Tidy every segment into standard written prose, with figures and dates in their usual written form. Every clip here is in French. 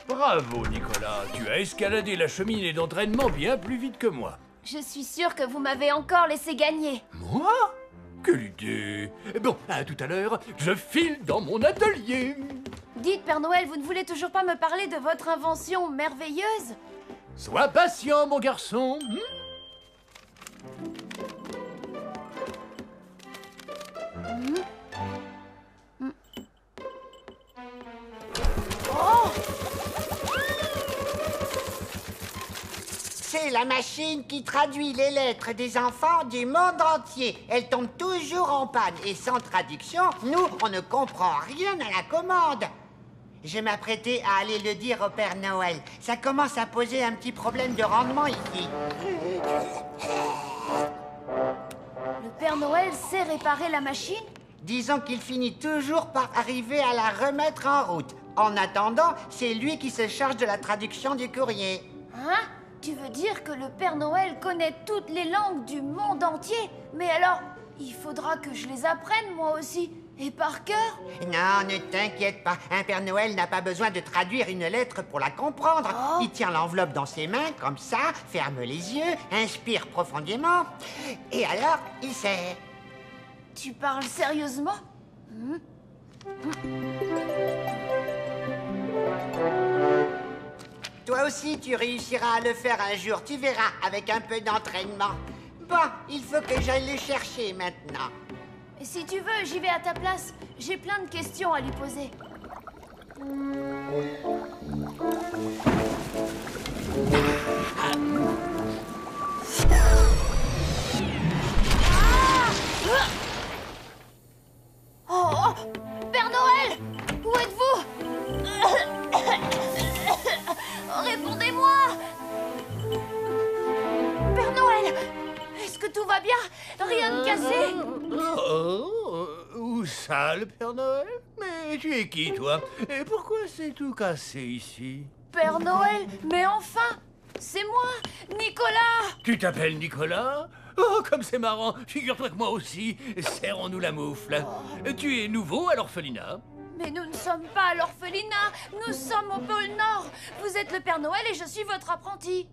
Bravo, Nicolas. Tu as escaladé la cheminée d'entraînement bien plus vite que moi. Je suis sûre que vous m'avez encore laissé gagner. Moi? Quelle idée! Bon, à tout à l'heure, je file dans mon atelier. Dites, Père Noël, vous ne voulez toujours pas me parler de votre invention merveilleuse? Sois patient, mon garçon. Oh! C'est la machine qui traduit les lettres des enfants du monde entier. Elle tombe toujours en panne et sans traduction, nous, on ne comprend rien à la commande. Je m'apprêtais à aller le dire au Père Noël. Ça commence à poser un petit problème de rendement ici. Le Père Noël sait réparer la machine? Disons qu'il finit toujours par arriver à la remettre en route. En attendant, c'est lui qui se charge de la traduction du courrier. Hein? Tu veux dire que le Père Noël connaît toutes les langues du monde entier? Mais alors, il faudra que je les apprenne moi aussi. Et par cœur? Non, ne t'inquiète pas. Un Père Noël n'a pas besoin de traduire une lettre pour la comprendre. Oh. Il tient l'enveloppe dans ses mains, comme ça, ferme les yeux, inspire profondément. Et alors, il sait. Tu parles sérieusement? Toi aussi, tu réussiras à le faire un jour, tu verras, avec un peu d'entraînement. Bon, il faut que j'aille le chercher maintenant. Et si tu veux, j'y vais à ta place. J'ai plein de questions à lui poser. Oh, Père Noël, où êtes-vous? Répondez-moi! Père Noël, est-ce que tout va bien? Rien de cassé? Où ça, le Père Noël? Mais tu es qui, toi? Et pourquoi c'est tout cassé ici? Père Noël, mais enfin, c'est moi, Nicolas! Tu t'appelles Nicolas? Oh, comme c'est marrant! Figure-toi que moi aussi. Serrons-nous la moufle. Tu es nouveau à l'orphelinat? Mais nous ne sommes pas à l'orphelinat, nous sommes au pôle Nord. Vous êtes le Père Noël et je suis votre apprenti.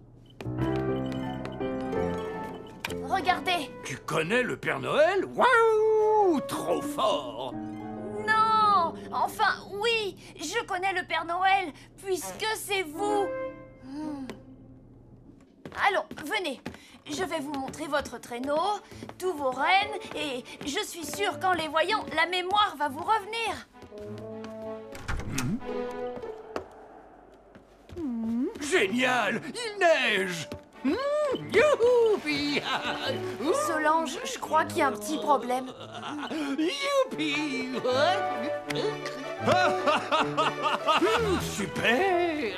Regardez. Tu connais le Père Noël? Waouh! Trop fort! Non! Enfin, oui, je connais le Père Noël, puisque c'est vous. Allons, venez. Je vais vous montrer votre traîneau, tous vos rennes, et je suis sûre qu'en les voyant, la mémoire va vous revenir. Génial! Il neige! Youpi! Solange, je crois qu'il y a un petit problème. Youpi! Super!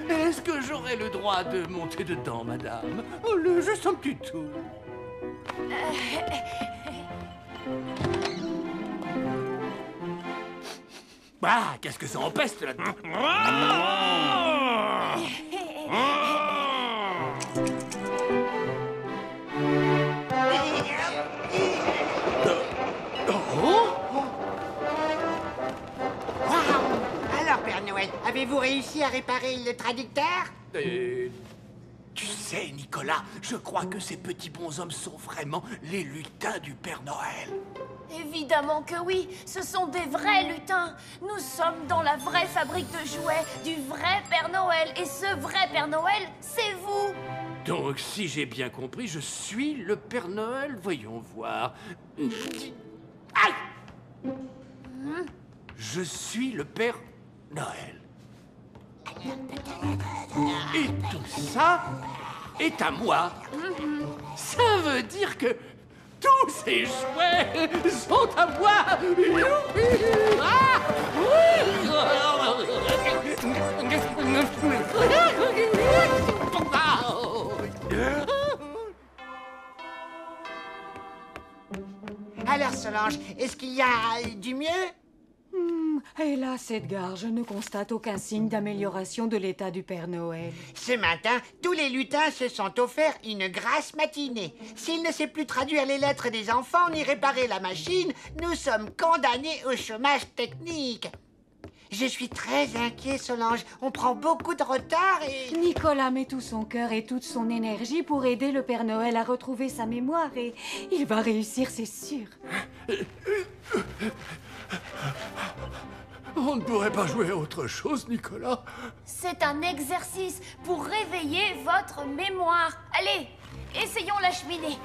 Est-ce que j'aurai le droit de monter dedans, madame? Oh, je sens plus tout. Bah, qu'est-ce que ça empeste là-dedans? Alors, Père Noël, avez-vous réussi à réparer le traducteur? Tu sais, Nicolas, je crois que ces petits bonshommes sont vraiment les lutins du Père Noël. Évidemment que oui, ce sont des vrais lutins. Nous sommes dans la vraie fabrique de jouets du vrai Père Noël. Et ce vrai Père Noël, c'est vous. Donc, si j'ai bien compris, je suis le Père Noël. Voyons voir. Aïe! Je suis le Père Noël. Et tout ça est à moi. Ça veut dire que tous ces jouets sont à moi. Youpi! Ah! Alors, Solange, est-ce qu'il y a du mieux? Hélas, Edgar, je ne constate aucun signe d'amélioration de l'état du Père Noël. Ce matin, tous les lutins se sont offerts une grasse matinée. S'il ne sait plus traduire les lettres des enfants ni réparer la machine, nous sommes condamnés au chômage technique. Je suis très inquiet, Solange. On prend beaucoup de retard et... Nicolas met tout son cœur et toute son énergie pour aider le Père Noël à retrouver sa mémoire et il va réussir, c'est sûr. On ne pourrait pas jouer à autre chose, Nicolas? C'est un exercice pour réveiller votre mémoire. Allez, essayons la cheminée.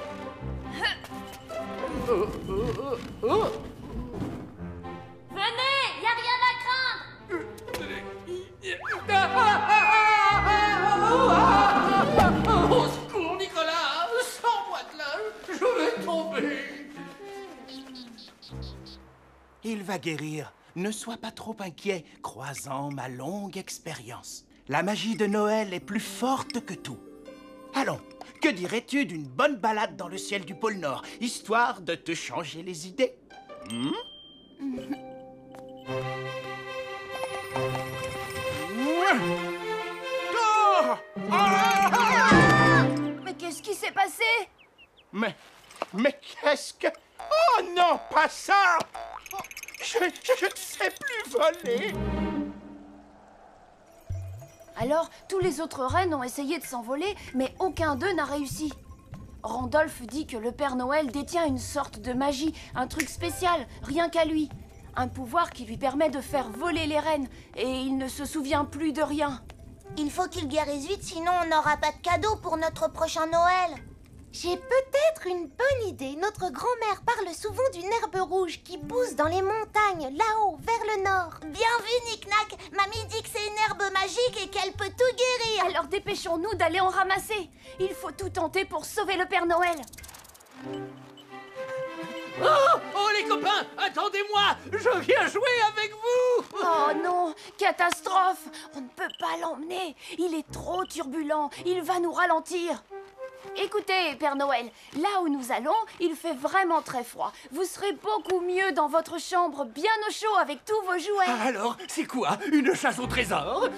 Venez, y a rien à craindre. Au secours, Nicolas! Sors-moi de là! Je vais tomber! Il va guérir. Ne sois pas trop inquiet, croisant ma longue expérience. La magie de Noël est plus forte que tout. Allons, que dirais-tu d'une bonne balade dans le ciel du pôle Nord, histoire de te changer les idées? Mais qu'est-ce qui s'est passé? Mais qu'est-ce que... Oh non, pas ça! Je ne sais plus voler. Alors, tous les autres rennes ont essayé de s'envoler, mais aucun d'eux n'a réussi. Randolph dit que le Père Noël détient une sorte de magie, un truc spécial, rien qu'à lui. Un pouvoir qui lui permet de faire voler les rennes, et il ne se souvient plus de rien. Il faut qu'il guérisse vite, sinon on n'aura pas de cadeau pour notre prochain Noël. J'ai peut-être une bonne idée. Notre grand-mère parle souvent d'une herbe rouge qui pousse dans les montagnes, là-haut, vers le nord. Bien vu, Nick-Nack. Mamie dit que c'est une herbe magique et qu'elle peut tout guérir. Alors dépêchons-nous d'aller en ramasser. Il faut tout tenter pour sauver le Père Noël. Oh, les copains, attendez-moi! Je viens jouer avec vous! Oh non, catastrophe! On ne peut pas l'emmener. Il est trop turbulent. Il va nous ralentir. Écoutez, Père Noël, là où nous allons, il fait vraiment très froid. Vous serez beaucoup mieux dans votre chambre, bien au chaud, avec tous vos jouets. Alors, c'est quoi? Une chasse au trésor?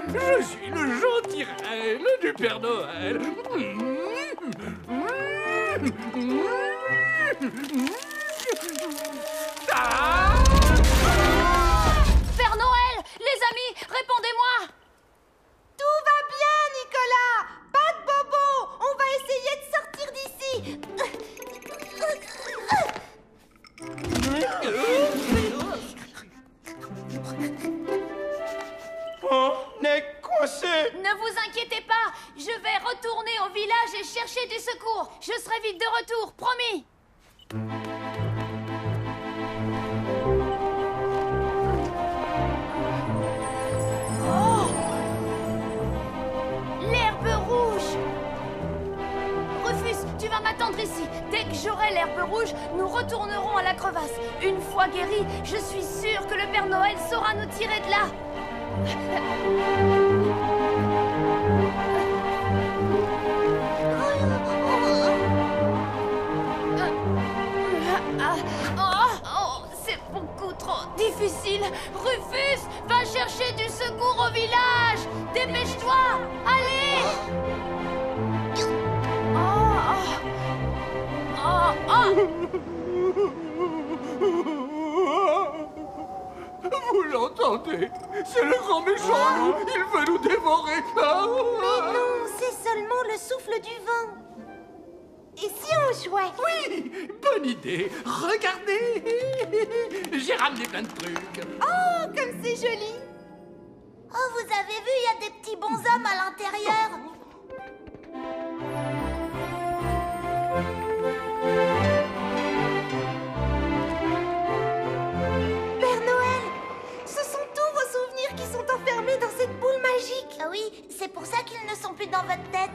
Je suis le gentil reine du Père Noël. Père Noël, les amis, répondez-moi! Tout va bien, Nicolas. Pas de bobo. On va essayer de sortir d'ici. On est coincé. Ne vous inquiétez pas, je vais retourner au village et chercher du secours. Je serai vite de retour, promis. Oh! L'herbe rouge! Rufus, tu vas m'attendre ici. Dès que j'aurai l'herbe rouge, nous retournerons à la crevasse. Une fois guéri, je suis sûre que le Père Noël saura nous tirer de là. C'est beaucoup trop difficile. Rufus, va chercher du secours au village. Dépêche-toi. Allez. Vous l'entendez? C'est le grand méchant loup. Il veut nous dévorer. Mais non, c'est seulement le souffle du vent. Et si on jouait? Oui, bonne idée. Regardez. J'ai ramené plein de trucs. Oh, comme c'est joli. Oh, vous avez vu, il y a des petits bonshommes à l'intérieur. Père Noël, ce sont tous vos souvenirs qui sont enfermés dans cette boule magique. Ah oui, c'est pour ça qu'ils ne sont plus dans votre tête.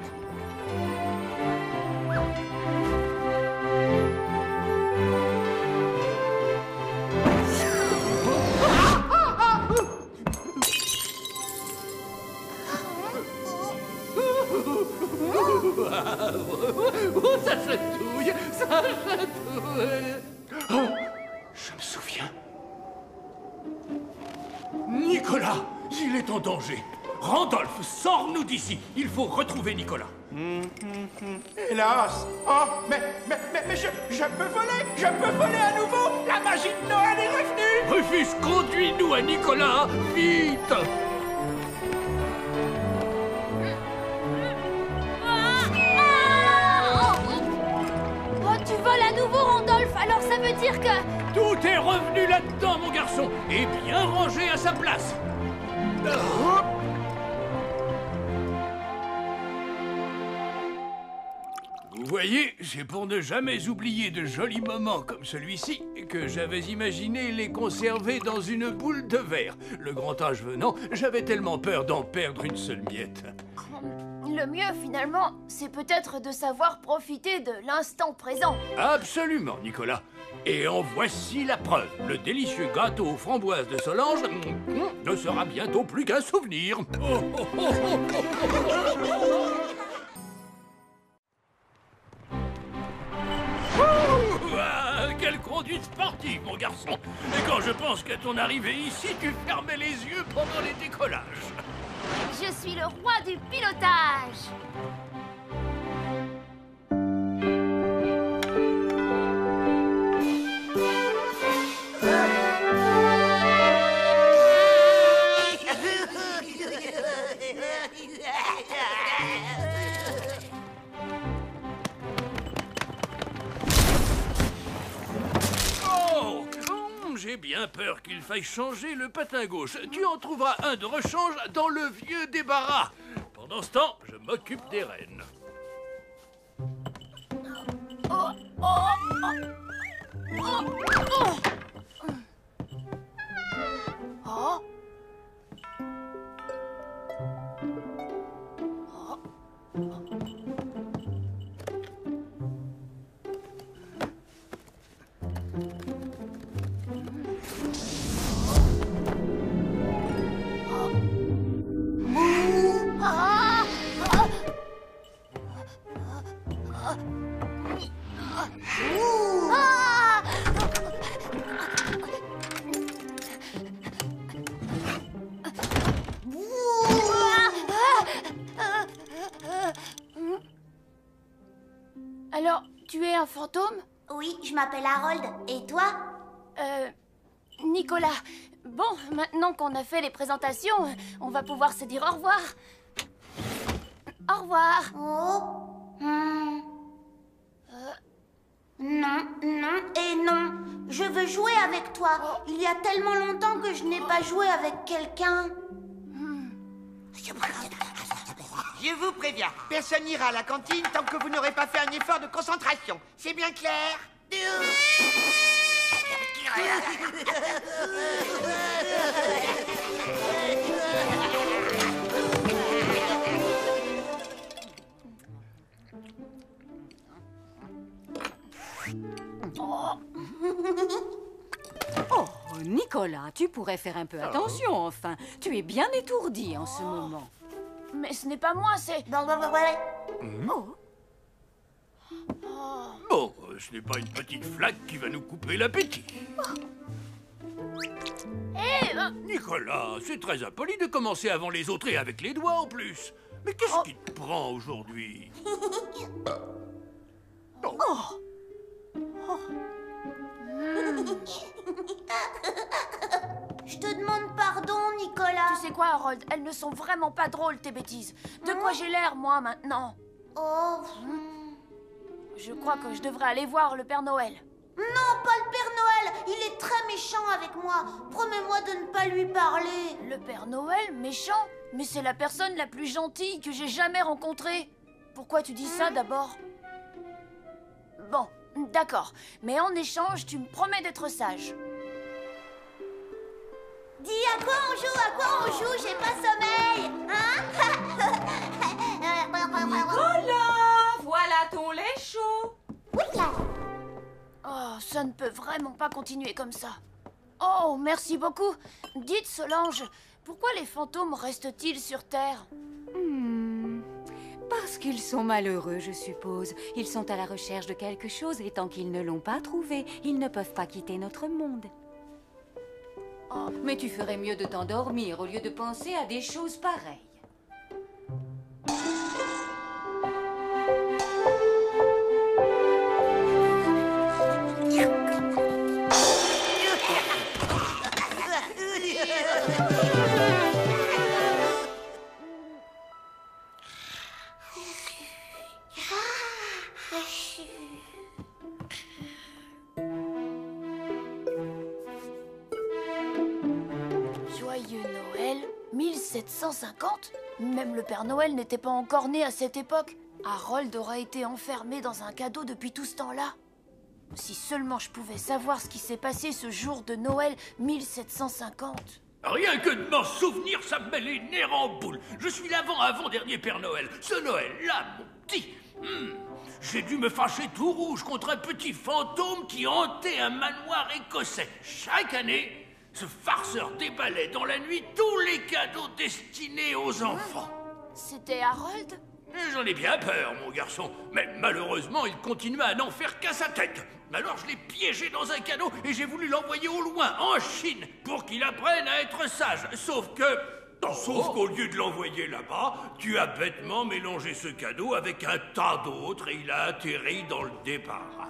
Oh, ça chatouille, ça chatouille. Oh, je me souviens. Nicolas, il est en danger. Randolph, sors-nous d'ici. Il faut retrouver Nicolas. Hélas. Oh, mais je peux voler à nouveau. La magie de Noël est revenue. Rufus, conduis-nous à Nicolas, vite. Oh, tu voles à nouveau, Randolph. Alors ça veut dire que... Tout est revenu là-dedans, mon garçon, et bien rangé à sa place. Vous voyez, c'est pour ne jamais oublier de jolis moments comme celui-ci que j'avais imaginé les conserver dans une boule de verre. Le grand âge venant, j'avais tellement peur d'en perdre une seule miette. Le mieux, finalement, c'est peut-être de savoir profiter de l'instant présent. Absolument, Nicolas. Et en voici la preuve. Le délicieux gâteau aux framboises de Solange ne sera bientôt plus qu'un souvenir. Quelle conduite sportive, mon garçon! Et quand je pense qu'à ton arrivée ici, tu fermais les yeux pendant les décollages. Je suis le roi du pilotage. Oh! J'ai bien peur qu'il faille changer le patin gauche. Tu en trouveras un de rechange dans le vieux débarras. Pendant ce temps, je m'occupe des rênes. Alors, tu es un fantôme? Oui, je m'appelle Harold. Et toi? Nicolas. Bon, maintenant qu'on a fait les présentations, on va pouvoir se dire au revoir. Au revoir. Oh. Non, non et non. Je veux jouer avec toi. Il y a tellement longtemps que je n'ai pas joué avec quelqu'un. Je vous préviens, personne n'ira à la cantine tant que vous n'aurez pas fait un effort de concentration. C'est bien clair? Oh, Nicolas, tu pourrais faire un peu attention, enfin. Tu es bien étourdi en ce moment. Mais ce n'est pas moi, c'est... Oh, Bon, ce n'est pas une petite flaque qui va nous couper l'appétit. Nicolas, c'est très impoli de commencer avant les autres et avec les doigts en plus. Mais qu'est-ce qui te prend aujourd'hui? Je te demande pardon, Nicolas. Tu sais quoi, Harold? Elles ne sont vraiment pas drôles, tes bêtises. De quoi j'ai l'air, moi, maintenant? Oh. Je crois que je devrais aller voir le Père Noël. Non, pas le Père Noël. Il est très méchant avec moi. Promets-moi de ne pas lui parler. Le Père Noël, méchant? Mais c'est la personne la plus gentille que j'ai jamais rencontrée. Pourquoi tu dis ça, d'abord? Bon, d'accord. Mais en échange, tu me promets d'être sage. Dis à quoi on joue, j'ai pas sommeil. Hein? Nicolas, voilà ton lait chaud. Oh, ça ne peut vraiment pas continuer comme ça. Oh, merci beaucoup. Dites, Solange, pourquoi les fantômes restent-ils sur Terre? Parce qu'ils sont malheureux, je suppose. Ils sont à la recherche de quelque chose et tant qu'ils ne l'ont pas trouvé, ils ne peuvent pas quitter notre monde. Oh, mais tu ferais mieux de t'endormir au lieu de penser à des choses pareilles. Joyeux Noël 1750? Même le Père Noël n'était pas encore né à cette époque. Harold aura été enfermé dans un cadeau depuis tout ce temps-là. Si seulement je pouvais savoir ce qui s'est passé ce jour de Noël 1750. Rien que de m'en souvenir, ça me met les nerfs en boule. Je suis l'avant-avant-dernier Père Noël. Ce Noël-là, mon petit... J'ai dû me fâcher tout rouge contre un petit fantôme qui hantait un manoir écossais. Chaque année, ce farceur déballait dans la nuit tous les cadeaux destinés aux enfants. C'était Harold? J'en ai bien peur, mon garçon. Mais malheureusement, il continua à n'en faire qu'à sa tête. Alors je l'ai piégé dans un canot et j'ai voulu l'envoyer au loin, en Chine, pour qu'il apprenne à être sage. Sauf qu'au lieu de l'envoyer là-bas, tu as bêtement mélangé ce cadeau avec un tas d'autres et il a atterri dans le départ.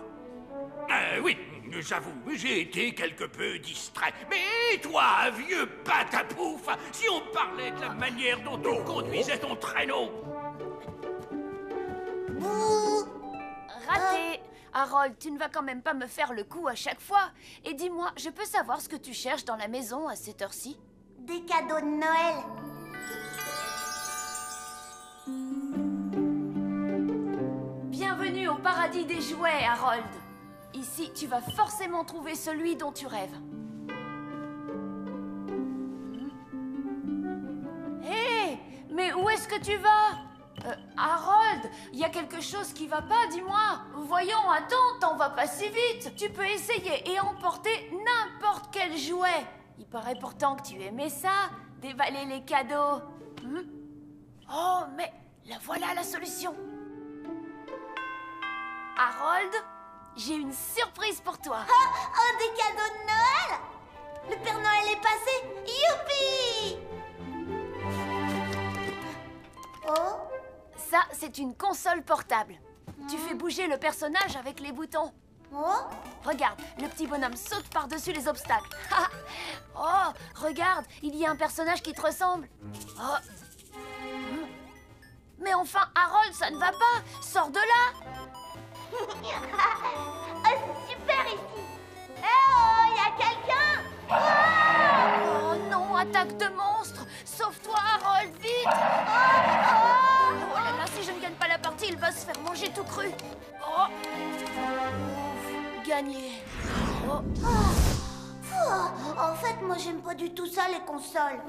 Oui, j'avoue, j'ai été quelque peu distrait. Mais toi, vieux patapouf, si on parlait de la manière dont tu conduisais ton traîneau... Raté! Harold, tu ne vas quand même pas me faire le coup à chaque fois. Et dis-moi, je peux savoir ce que tu cherches dans la maison à cette heure-ci? Des cadeaux de Noël. Bienvenue au paradis des jouets, Harold. Ici, tu vas forcément trouver celui dont tu rêves. Hé! Mais où est-ce que tu vas? Harold, il y a quelque chose qui va pas, dis-moi. Voyons, attends, t'en vas pas si vite. Tu peux essayer et emporter n'importe quel jouet. Il paraît pourtant que tu aimais ça, dévaler les cadeaux. Oh, mais la voilà la solution. Harold, j'ai une surprise pour toi. Oh, des cadeaux de Noël! Le Père Noël est passé! Youpi! Oh? Ça, c'est une console portable. Tu fais bouger le personnage avec les boutons. Oh? Regarde, le petit bonhomme saute par-dessus les obstacles. Oh, regarde, il y a un personnage qui te ressemble. Oh. Mais enfin, Harold, ça ne va pas. Sors de là. Oh, c'est super ici! Eh oh, y a quelqu'un! Oh non, attaque de monstre. Sauve-toi, Harold, vite. Oh là là, si je ne gagne pas la partie, il va se faire manger tout cru. Oh. Ouf, gagné. Oh. Oh, en fait, moi, j'aime pas du tout ça, les consoles.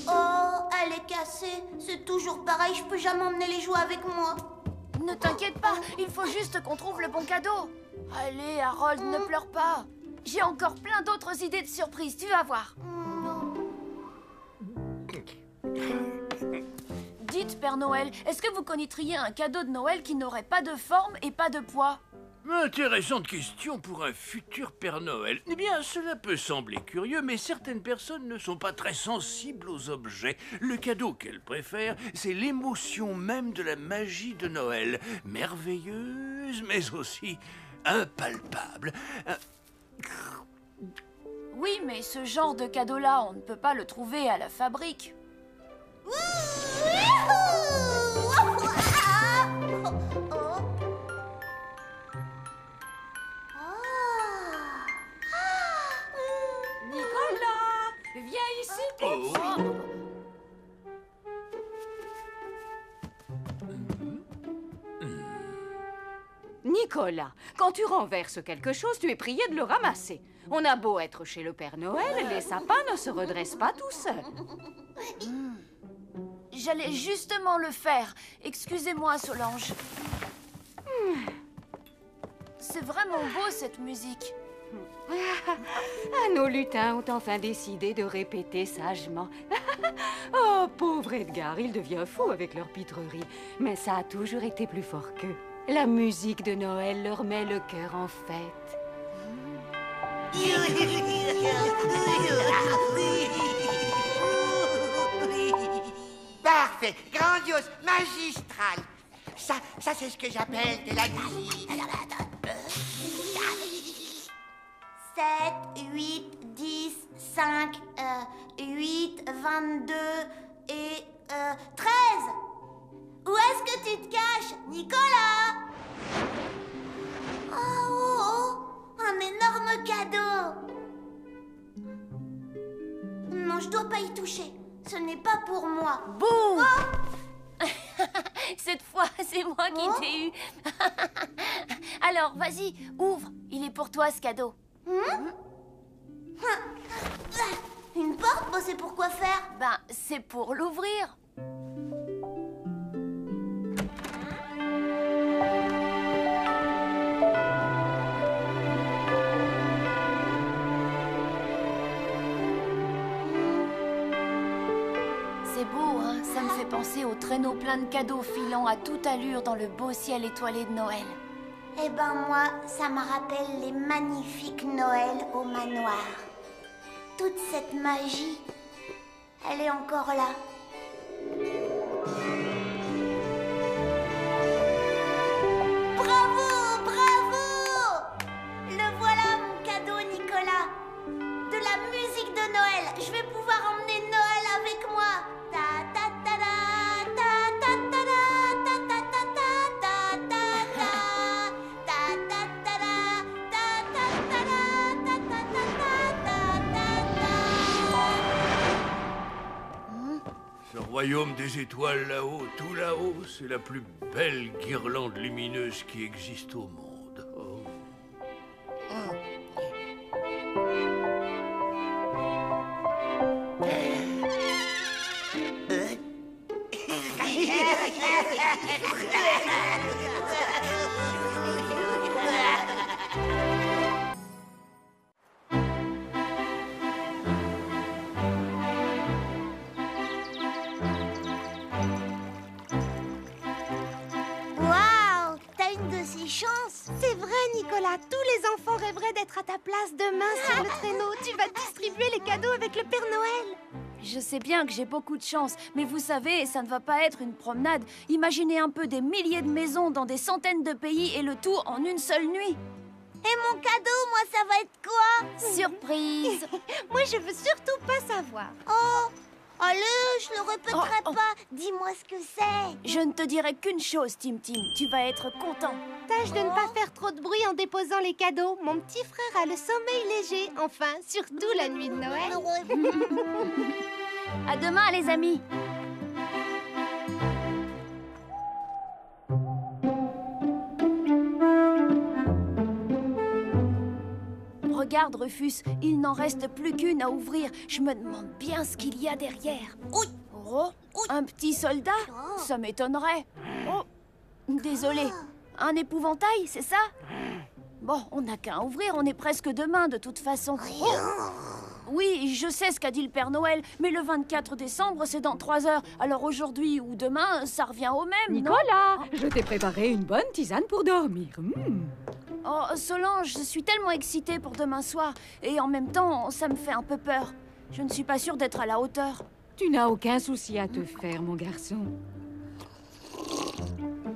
Oh, elle est cassée. C'est toujours pareil, je peux jamais emmener les jouets avec moi. Ne t'inquiète pas, il faut juste qu'on trouve le bon cadeau. Allez, Harold, ne pleure pas. J'ai encore plein d'autres idées de surprises, tu vas voir. Dites, Père Noël, est-ce que vous connaîtriez un cadeau de Noël qui n'aurait pas de forme et pas de poids? Intéressante question pour un futur Père Noël. Eh bien, cela peut sembler curieux, mais certaines personnes ne sont pas très sensibles aux objets. Le cadeau qu'elles préfèrent, c'est l'émotion même de la magie de Noël. Merveilleuse, mais aussi impalpable. Oui, mais ce genre de cadeau-là, on ne peut pas le trouver à la fabrique. Nicolas, viens ici. Oh. Nicolas, quand tu renverses quelque chose, tu es prié de le ramasser. On a beau être chez le Père Noël, les sapins ne se redressent pas tout seuls. J'allais justement le faire. Excusez-moi, Solange. c'est vraiment beau cette musique. Nos lutins ont enfin décidé de répéter sagement. Oh, pauvre Edgar, il devient fou avec leur pitrerie. Mais ça a toujours été plus fort qu'eux. La musique de Noël leur met le cœur en fête. Parfait, grandiose, magistral. Ça c'est ce que j'appelle de la musique. 7, 8, 10, 5, 8, 22 et 13. Où est-ce que tu te caches, Nicolas? Oh, un énorme cadeau. Non, je dois pas y toucher. Ce n'est pas pour moi. Boum! Oh! Cette fois, c'est moi qui t'ai eu. Alors, vas-y, ouvre. Il est pour toi, ce cadeau. Une porte, bah, c'est pour quoi faire? Ben, c'est pour l'ouvrir. C'est beau, hein? Ça me fait penser au traîneau plein de cadeaux filant à toute allure dans le beau ciel étoilé de Noël. Eh ben moi, ça me rappelle les magnifiques Noëls au manoir. Toute cette magie, elle est encore là. Bravo, bravo! Le voilà mon cadeau, Nicolas. De la musique de Noël. Je vais pouvoir emmener Noël avec moi. Ta ta ta da, ta ta ta da, ta ta ta ta ta ta ta ta ta ta da, ta ta ta da, ta ta ta ta ta ta. Ce royaume des étoiles là-haut, tout là-haut, c'est la plus belle guirlande lumineuse qui existe au monde. Oh. Waouh, t'as une de ces chances. C'est vrai, Nicolas. Tous les enfants rêveraient d'être à ta place demain sur le traîneau. Tu vas distribuer les cadeaux avec le Père Noël. Je sais bien que j'ai beaucoup de chance, mais vous savez, ça ne va pas être une promenade. Imaginez un peu des milliers de maisons dans des centaines de pays et le tout en une seule nuit. Et mon cadeau, moi, ça va être quoi? Surprise! Moi, je veux surtout pas savoir. Oh, allez, je le répéterai Oh. pas. Dis-moi ce que c'est. Je ne te dirai qu'une chose, Tim Tim. Tu vas être content. Tâche de ne pas faire trop de bruit en déposant les cadeaux. Mon petit frère a le sommeil léger. Enfin, surtout la nuit de Noël. À demain, les amis. Regarde, Rufus, il n'en reste plus qu'une à ouvrir. Je me demande bien ce qu'il y a derrière. Oui. Oh, un petit soldat? Ça m'étonnerait. Oh, désolé. Un épouvantail, c'est ça? Bon, on n'a qu'à ouvrir, on est presque demain de toute façon. Oh. Oui, je sais ce qu'a dit le Père Noël, mais le 24 décembre, c'est dans 3 heures. Alors aujourd'hui ou demain, ça revient au même, non? Nicolas, je t'ai préparé une bonne tisane pour dormir. Oh, Solange, je suis tellement excitée pour demain soir. Et en même temps, ça me fait un peu peur. Je ne suis pas sûre d'être à la hauteur. Tu n'as aucun souci à te faire, mon garçon.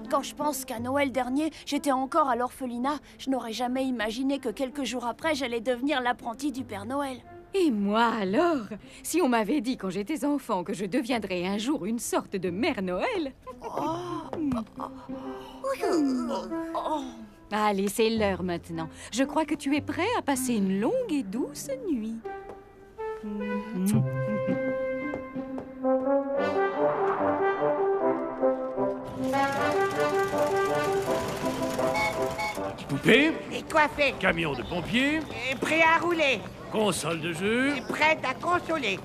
Quand je pense qu'à Noël dernier, j'étais encore à l'orphelinat, je n'aurais jamais imaginé que quelques jours après, j'allais devenir l'apprentie du Père Noël. Et moi alors? Si on m'avait dit quand j'étais enfant que je deviendrais un jour une sorte de Mère Noël... Allez, c'est l'heure maintenant. Je crois que tu es prêt à passer une longue et douce nuit. Poupée, Et coiffé, camion de pompiers, et prêt à rouler, console de jeu. et prête à consoler.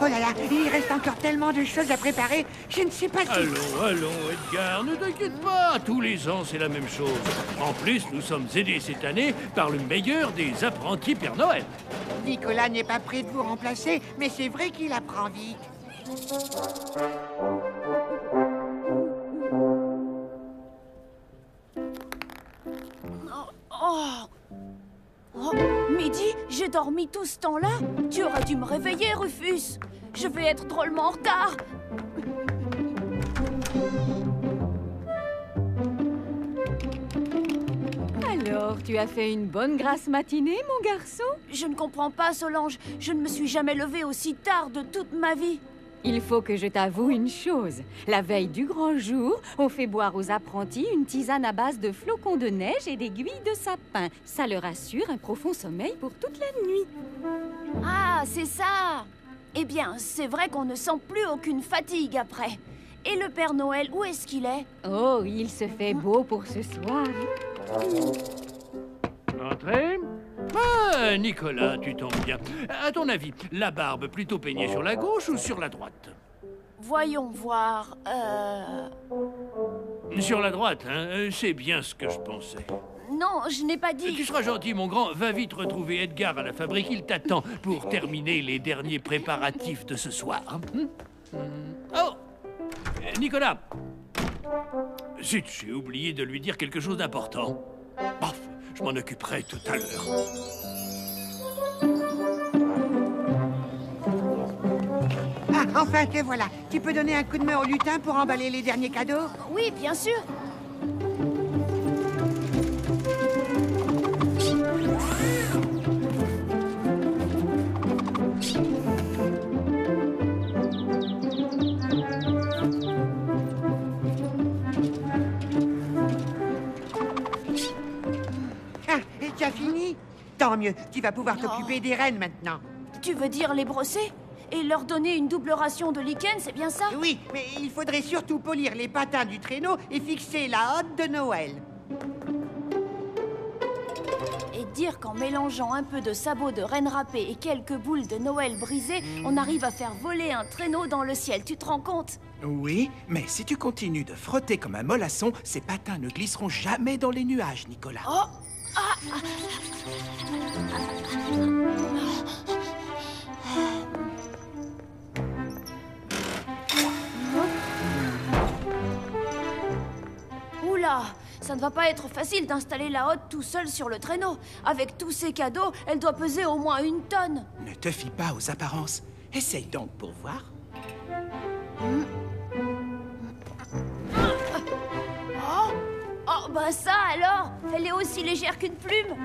Oh là là, il reste encore tellement de choses à préparer, je ne sais pas si... Allons, Edgar, ne t'inquiète pas. Tous les ans, c'est la même chose. En plus, nous sommes aidés cette année par le meilleur des apprentis Père Noël. Nicolas n'est pas prêt de vous remplacer, mais c'est vrai qu'il apprend vite. Oh, Midi, j'ai dormi tout ce temps-là. Tu aurais dû me réveiller, Rufus. Je vais être drôlement en retard. Alors, tu as fait une bonne grasse matinée, mon garçon? Je ne comprends pas, Solange. Je ne me suis jamais levée aussi tard de toute ma vie. Il faut que je t'avoue une chose. La veille du grand jour, on fait boire aux apprentis une tisane à base de flocons de neige et d'aiguilles de sapin. Ça leur assure un profond sommeil pour toute la nuit. Ah, c'est ça. Eh bien, c'est vrai qu'on ne sent plus aucune fatigue après. Et le Père Noël, où est-ce qu'il est? Oh, il se fait beau pour ce soir. Entrez. Ah, Nicolas, tu tombes bien. À ton avis, la barbe plutôt peignée sur la gauche ou sur la droite? Voyons voir. Sur la droite, hein? C'est bien ce que je pensais. Non, je n'ai pas dit... Tu seras gentil, mon grand. Va vite retrouver Edgar à la fabrique. Il t'attend pour terminer les derniers préparatifs de ce soir. Oh! Nicolas! Zut, j'ai oublié de lui dire quelque chose d'important. Bof, je m'en occuperai tout à l'heure. Ah, enfin, te voilà. Tu peux donner un coup de main au lutin pour emballer les derniers cadeaux? Oui, bien sûr. Ah, et tu as fini? Tant mieux, tu vas pouvoir t'occuper des rennes maintenant. Tu veux dire les brosser? Et leur donner une double ration de lichen, c'est bien ça? Oui, mais il faudrait surtout polir les patins du traîneau et fixer la hotte de Noël. Et dire qu'en mélangeant un peu de sabots de reine râpée et quelques boules de Noël brisées, on arrive à faire voler un traîneau dans le ciel, tu te rends compte? Oui, mais si tu continues de frotter comme un mollasson, ces patins ne glisseront jamais dans les nuages, Nicolas. Oh! Oula! Ça ne va pas être facile d'installer la hotte tout seul sur le traîneau. Avec tous ces cadeaux, elle doit peser au moins 1 tonne. Ne te fie pas aux apparences. Essaye donc pour voir. Oh, bah ça alors! Elle est aussi légère qu'une plume!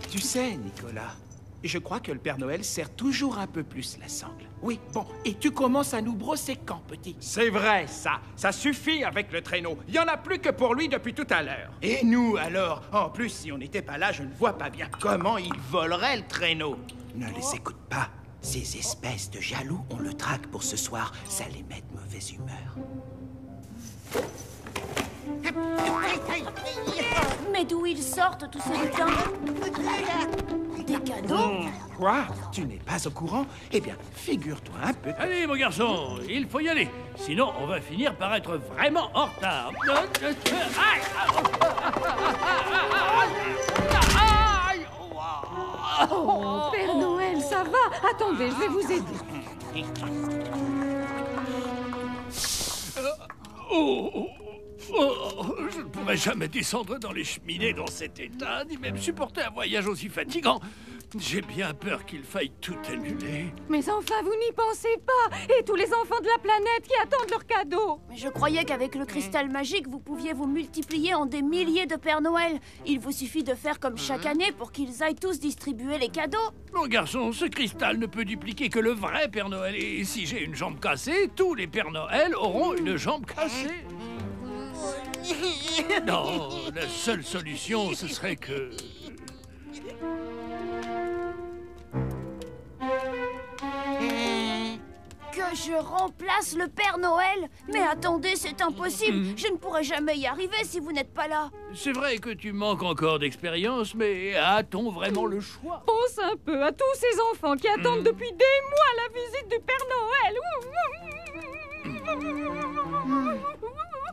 Tu sais, Nicolas, je crois que le Père Noël serre toujours un peu plus la sangle. Oui, bon, et tu commences à nous brosser quand, petit? C'est vrai, ça. Ça suffit avec le traîneau. Il y en a plus que pour lui depuis tout à l'heure. Et nous, alors? En plus, si on n'était pas là, je ne vois pas bien comment ils voleraient le traîneau. Ne les écoute pas. Ces espèces de jaloux, on le traque pour ce soir. Ça les met de mauvaise humeur. Mais d'où ils sortent tous ces lutins? Des cadeaux? Quoi? Tu n'es pas au courant? Eh bien, figure-toi un peu. Allez, mon garçon, il faut y aller. Sinon, on va finir par être vraiment en retard. Oh, Père Noël, ça va? Attendez, je vais vous aider. Je ne pourrais jamais descendre dans les cheminées dans cet état, ni même supporter un voyage aussi fatigant. J'ai bien peur qu'il faille tout annuler. Mais enfin, vous n'y pensez pas. Et tous les enfants de la planète qui attendent leurs cadeaux. Mais je croyais qu'avec le cristal magique, vous pouviez vous multiplier en des milliers de Père Noël. Il vous suffit de faire comme chaque année pour qu'ils aillent tous distribuer les cadeaux. Mon garçon, ce cristal ne peut dupliquer que le vrai Père Noël. Et si j'ai une jambe cassée, tous les Pères Noël auront une jambe cassée. Non, la seule solution, ce serait que... Que Je remplace le Père Noël? Mais attendez, c'est impossible. Je ne pourrai jamais y arriver si vous n'êtes pas là. C'est vrai que tu manques encore d'expérience, mais a-t-on vraiment le choix? Pense un peu à tous ces enfants qui attendent depuis des mois la visite du Père Noël.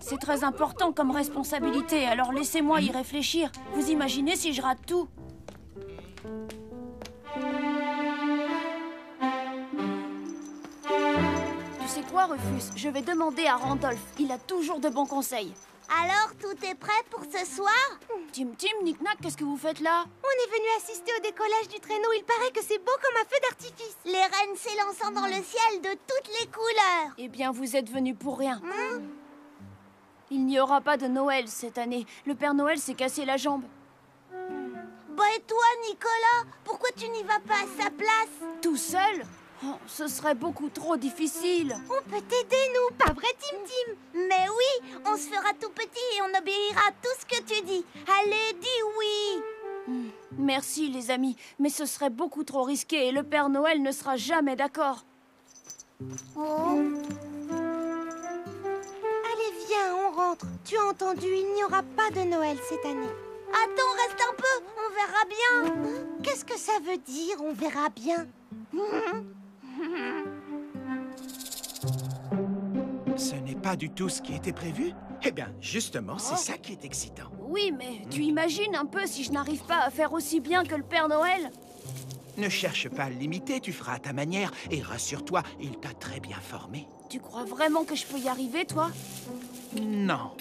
C'est très important comme responsabilité, alors laissez-moi y réfléchir. Vous imaginez si je rate tout? Tu sais quoi, Rufus? Je vais demander à Randolph. Il a toujours de bons conseils. Alors, tout est prêt pour ce soir? Tim, Knick-Knack, qu'est-ce que vous faites là? On est venu assister au décollage du traîneau. Il paraît que c'est beau comme un feu d'artifice. Les rennes s'élançant dans le ciel de toutes les couleurs. Eh bien, vous êtes venus pour rien. Il n'y aura pas de Noël cette année. Le Père Noël s'est cassé la jambe. Bah et toi, Nicolas? Pourquoi tu n'y vas pas à sa place? Tout seul? Oh, ce serait beaucoup trop difficile. On peut t'aider, nous, pas vrai, Tim? Mais oui, on se fera tout petit et on obéira à tout ce que tu dis. Allez, dis oui. Merci, les amis, mais ce serait beaucoup trop risqué et le Père Noël ne sera jamais d'accord. Oh. Allez, viens, on rentre. Tu as entendu, il n'y aura pas de Noël cette année. Attends, reste un peu, on verra bien. Qu'est-ce que ça veut dire, on verra bien? Ce n'est pas du tout ce qui était prévu? Eh bien, justement, c'est ça qui est excitant. Oui, mais tu imagines un peu si je n'arrive pas à faire aussi bien que le Père Noël? Ne cherche pas à l'imiter, tu feras à ta manière. Et rassure-toi, il t'a très bien formé. Tu crois vraiment que je peux y arriver, toi? Non.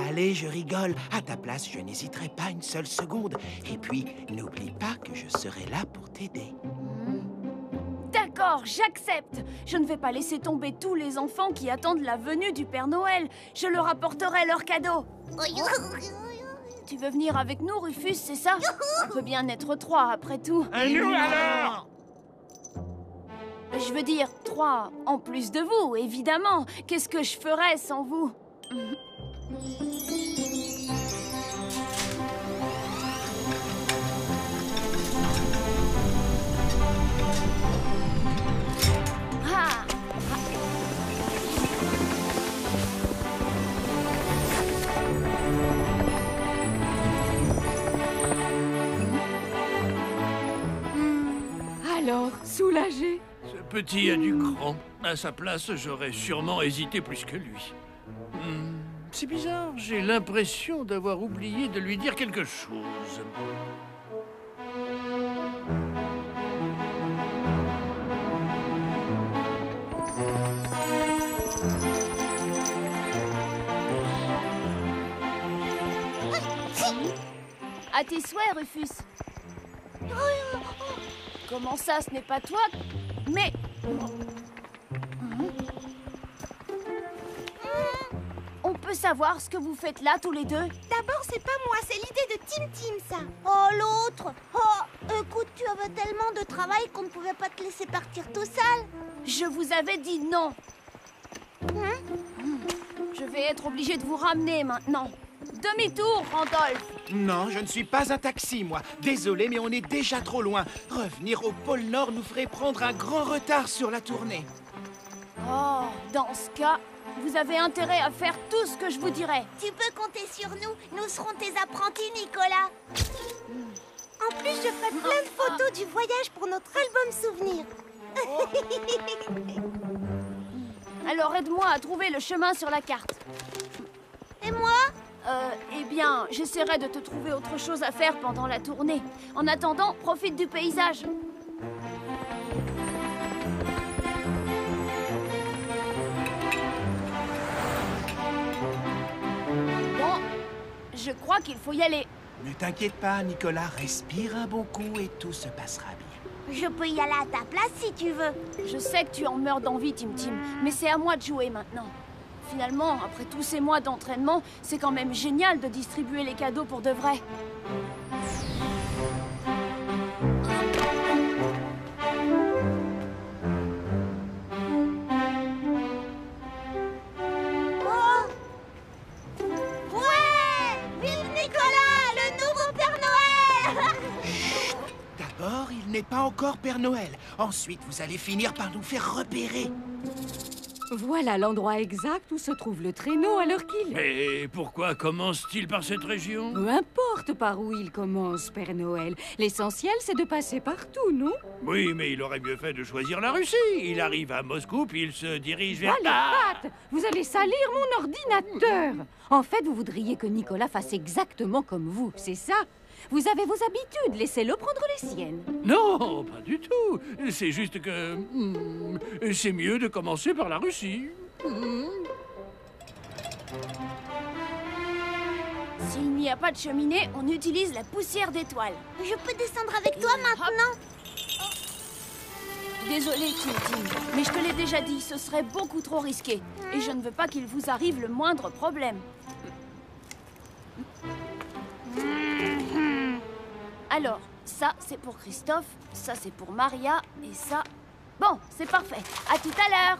Allez, je rigole. À ta place, je n'hésiterai pas une seule seconde. Et puis, n'oublie pas que je serai là pour t'aider. D'accord, j'accepte. Je ne vais pas laisser tomber tous les enfants qui attendent la venue du Père Noël. Je leur apporterai leurs cadeaux. Tu veux venir avec nous, Rufus, c'est ça? On peut bien être 3, après tout. Et nous alors? Je veux dire 3 en plus de vous, évidemment. Qu'est-ce que je ferais sans vous? Alors, soulagé? Ce petit a du cran. À sa place, j'aurais sûrement hésité plus que lui. C'est bizarre, j'ai l'impression d'avoir oublié de lui dire quelque chose. À tes souhaits, Rufus. Comment ça, ce n'est pas toi? Mais... On peut savoir ce que vous faites là, tous les deux? D'abord, c'est pas moi, c'est l'idée de Tim, ça. Oh, l'autre. Oh, écoute, tu avais tellement de travail qu'on ne pouvait pas te laisser partir tout seul. Je vous avais dit non. Je vais être obligée de vous ramener maintenant. Demi-tour, Randolph. Non, je ne suis pas un taxi, moi. Désolé, mais on est déjà trop loin. Revenir au pôle Nord nous ferait prendre un grand retard sur la tournée. Oh, dans ce cas, vous avez intérêt à faire tout ce que je vous dirai. Tu peux compter sur nous. Nous serons tes apprentis, Nicolas. En plus, je ferai plein de photos du voyage pour notre album souvenir. Alors aide-moi à trouver le chemin sur la carte. Et moi? Eh bien, j'essaierai de te trouver autre chose à faire pendant la tournée. En attendant, profite du paysage. Bon, je crois qu'il faut y aller. Ne t'inquiète pas, Nicolas. Respire un bon coup et tout se passera bien. Je peux y aller à ta place si tu veux. Je sais que tu en meurs d'envie, Tim, mais c'est à moi de jouer maintenant. Finalement, après tous ces mois d'entraînement, c'est quand même génial de distribuer les cadeaux pour de vrai. Oh! Ouais! Vive Nicolas, le nouveau Père Noël! D'abord, il n'est pas encore Père Noël. Ensuite, vous allez finir par nous faire repérer. Voilà l'endroit exact où se trouve le traîneau à l'heure qu'il est. Et pourquoi commence-t-il par cette région? Peu importe par où il commence, Père Noël. L'essentiel, c'est de passer partout, non? Oui, mais il aurait mieux fait de choisir la Russie. Il arrive à Moscou, puis il se dirige vers... Allez, Pat! Vous allez salir mon ordinateur! En fait, vous voudriez que Nicolas fasse exactement comme vous, c'est ça? Vous avez vos habitudes, laissez-le prendre les siennes. Non, pas du tout. C'est juste que... c'est mieux de commencer par la Russie. S'il n'y a pas de cheminée, on utilise la poussière d'étoile. Je peux descendre avec toi maintenant? Désolé, Tim, mais je te l'ai déjà dit, ce serait beaucoup trop risqué. Et je ne veux pas qu'il vous arrive le moindre problème. Alors, ça, c'est pour Christophe, ça, c'est pour Maria, et ça... Bon, c'est parfait. À tout à l'heure.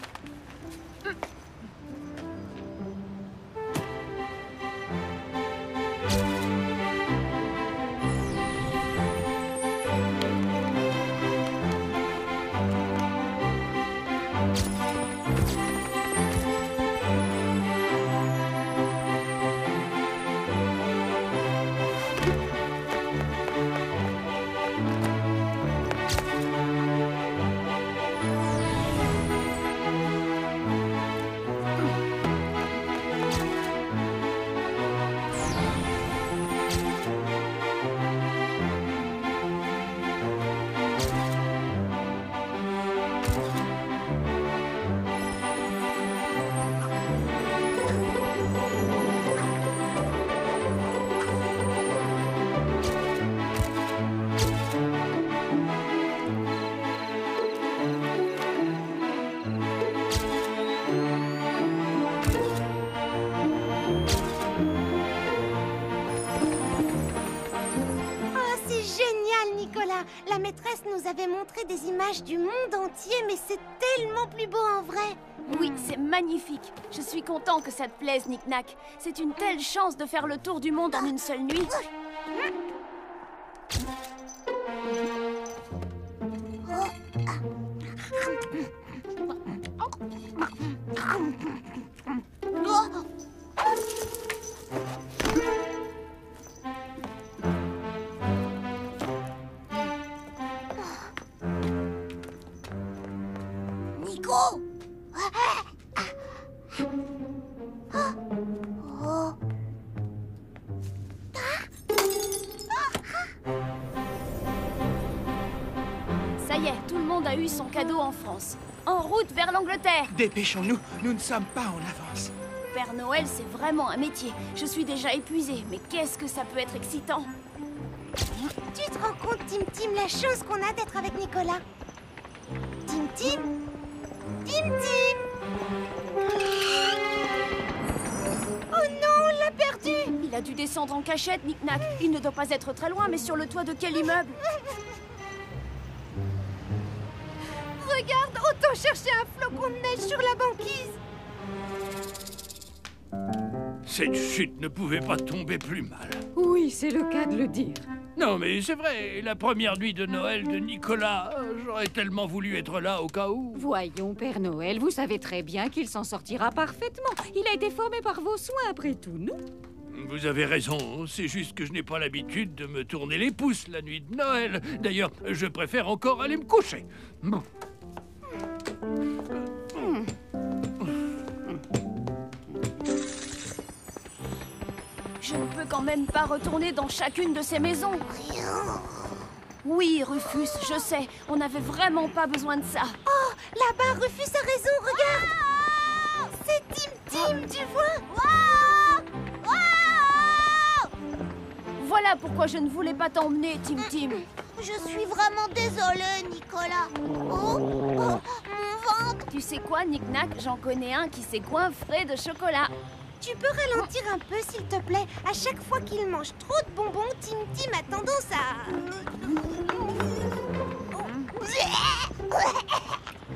La maîtresse nous avait montré des images du monde entier, mais c'est tellement plus beau en vrai. Oui, c'est magnifique. Je suis content que ça te plaise, Nick-Nack. C'est une telle chance de faire le tour du monde en une seule nuit. Nico! Ça y est, tout le monde a eu son cadeau en France. En route vers l'Angleterre. Dépêchons-nous, nous ne sommes pas en avance. Père Noël, c'est vraiment un métier. Je suis déjà épuisée, mais qu'est-ce que ça peut être excitant. Tu te rends compte, Tim Tim, la chance qu'on a d'être avec Nicolas? Tim Tim? Tim Tim! Oh non, on l'a perdu! Il a dû descendre en cachette, Nick-Nack. Il ne doit pas être très loin, mais sur le toit de quel immeuble? Regarde, autant chercher un flocon de neige sur la banquise! Cette chute ne pouvait pas tomber plus mal. Oui, c'est le cas de le dire. Non, mais c'est vrai, la première nuit de Noël de Nicolas, j'aurais tellement voulu être là au cas où. Voyons, Père Noël, vous savez très bien qu'il s'en sortira parfaitement. Il a été formé par vos soins, après tout, non? Vous avez raison, c'est juste que je n'ai pas l'habitude de me tourner les pouces la nuit de Noël. D'ailleurs, je préfère encore aller me coucher. Bon. Je ne peux quand même pas retourner dans chacune de ces maisons. Oui, Rufus, je sais, on n'avait vraiment pas besoin de ça. Oh, là-bas, Rufus a raison, regarde! C'est Tim Tim, tu vois? Voilà pourquoi je ne voulais pas t'emmener, Tim Tim. Je suis vraiment désolée, Nicolas. Oh, mon ventre! Tu sais quoi, Nick-Nack? J'en connais un qui s'est goinfré de chocolat. Tu peux ralentir un peu, s'il te plaît? À chaque fois qu'il mange trop de bonbons, Tim Tim a tendance à...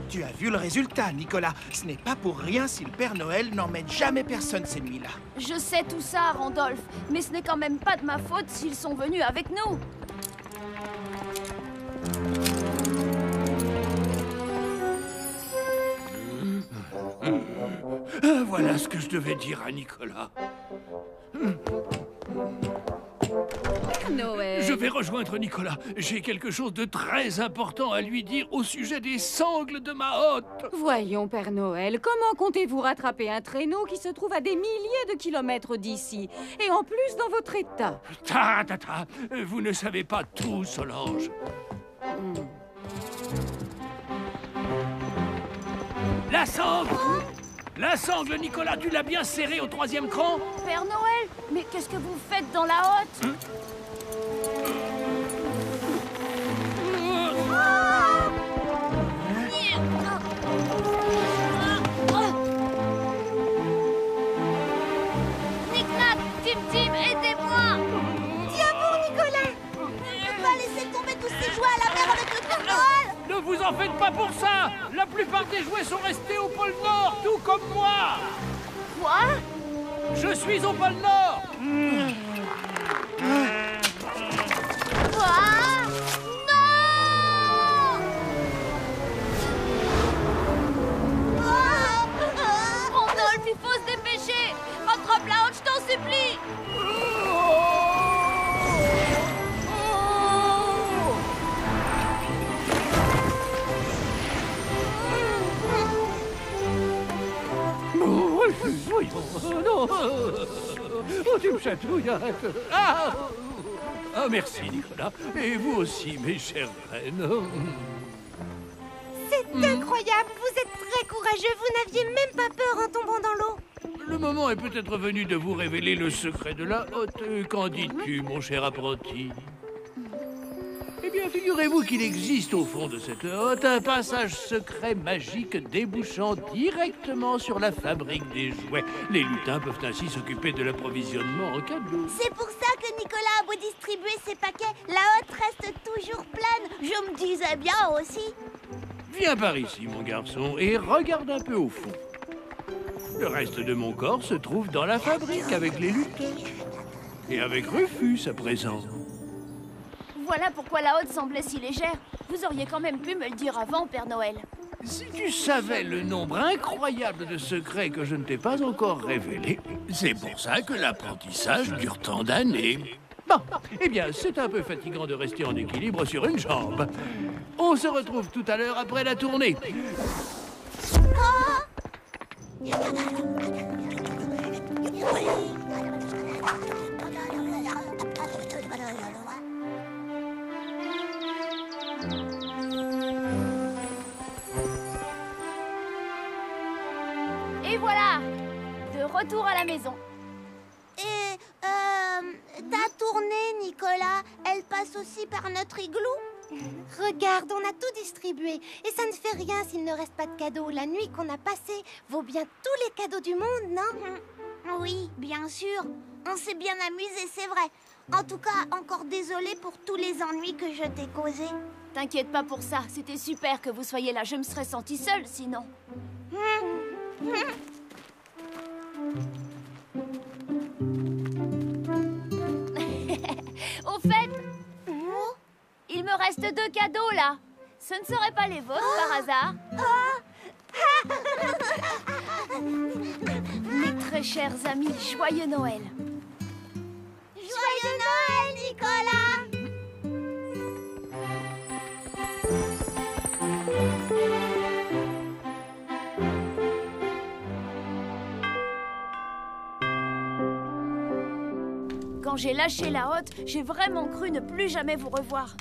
Tu as vu le résultat, Nicolas. Ce n'est pas pour rien si le Père Noël n'emmène jamais personne ces nuits-là. Je sais tout ça, Randolph, mais ce n'est quand même pas de ma faute s'ils sont venus avec nous. Voilà ce que je devais dire à Nicolas. Noël. Je vais rejoindre Nicolas. J'ai quelque chose de très important à lui dire au sujet des sangles de ma hotte. Voyons, Père Noël, comment comptez-vous rattraper un traîneau qui se trouve à des milliers de kilomètres d'ici, et en plus dans votre état? Vous ne savez pas tout, Solange. La sangle! La sangle, Nicolas, tu l'as bien serrée au 3e cran? Père Noël, mais qu'est-ce que vous faites dans la hotte? Knick-knack, Tim-Tim, aidez-moi! Tiens bon, Nicolas! Ne pas laisser tomber tous ces jouets à la mer avec le Père Noël! Ne vous en faites pas pour ça! La plupart des jouets sont restés au pôle Nord, tout comme moi! Quoi? Je suis au pôle Nord! Ah! Non! Randolph, il faut se dépêcher! Rattrape la hotte, je t'en supplie! Non! Oh, tu me chatouilles! Ah, merci, Nicolas. Et vous aussi, mes chères reines. C'est incroyable! Vous êtes très courageux! Vous n'aviez même pas peur en tombant dans l'eau! Le moment est peut-être venu de vous révéler le secret de la hotte. Qu'en dis-tu, mon cher apprenti? Eh bien, figurez-vous qu'il existe au fond de cette hotte un passage secret magique débouchant directement sur la fabrique des jouets. Les lutins peuvent ainsi s'occuper de l'approvisionnement en cadeaux. C'est pour ça que Nicolas a beau distribuer ses paquets, la hotte reste toujours pleine. Je me disais bien aussi. Viens par ici, mon garçon, et regarde un peu au fond. Le reste de mon corps se trouve dans la fabrique avec les lutins. Et avec Rufus à présent. Voilà pourquoi la hotte semblait si légère. Vous auriez quand même pu me le dire avant, Père Noël. Si tu savais le nombre incroyable de secrets que je ne t'ai pas encore révélés, c'est pour ça que l'apprentissage dure tant d'années. Bon, eh bien, c'est un peu fatigant de rester en équilibre sur une jambe. On se retrouve tout à l'heure après la tournée. Et voilà! De retour à la maison. Et, ta tournée, Nicolas, elle passe aussi par notre igloo? Regarde, on a tout distribué. Et ça ne fait rien s'il ne reste pas de cadeaux. La nuit qu'on a passée vaut bien tous les cadeaux du monde, non? Oui, bien sûr. On s'est bien amusé, c'est vrai. En tout cas, encore désolée pour tous les ennuis que je t'ai causés. T'inquiète pas pour ça, c'était super que vous soyez là. Je me serais sentie seule sinon. Au fait, il me reste 2 cadeaux là. Ce ne seraient pas les vôtres par hasard? Mes très chers amis, joyeux Noël. Joyeux Noël, Nicolas! Quand j'ai lâché la hotte, j'ai vraiment cru ne plus jamais vous revoir.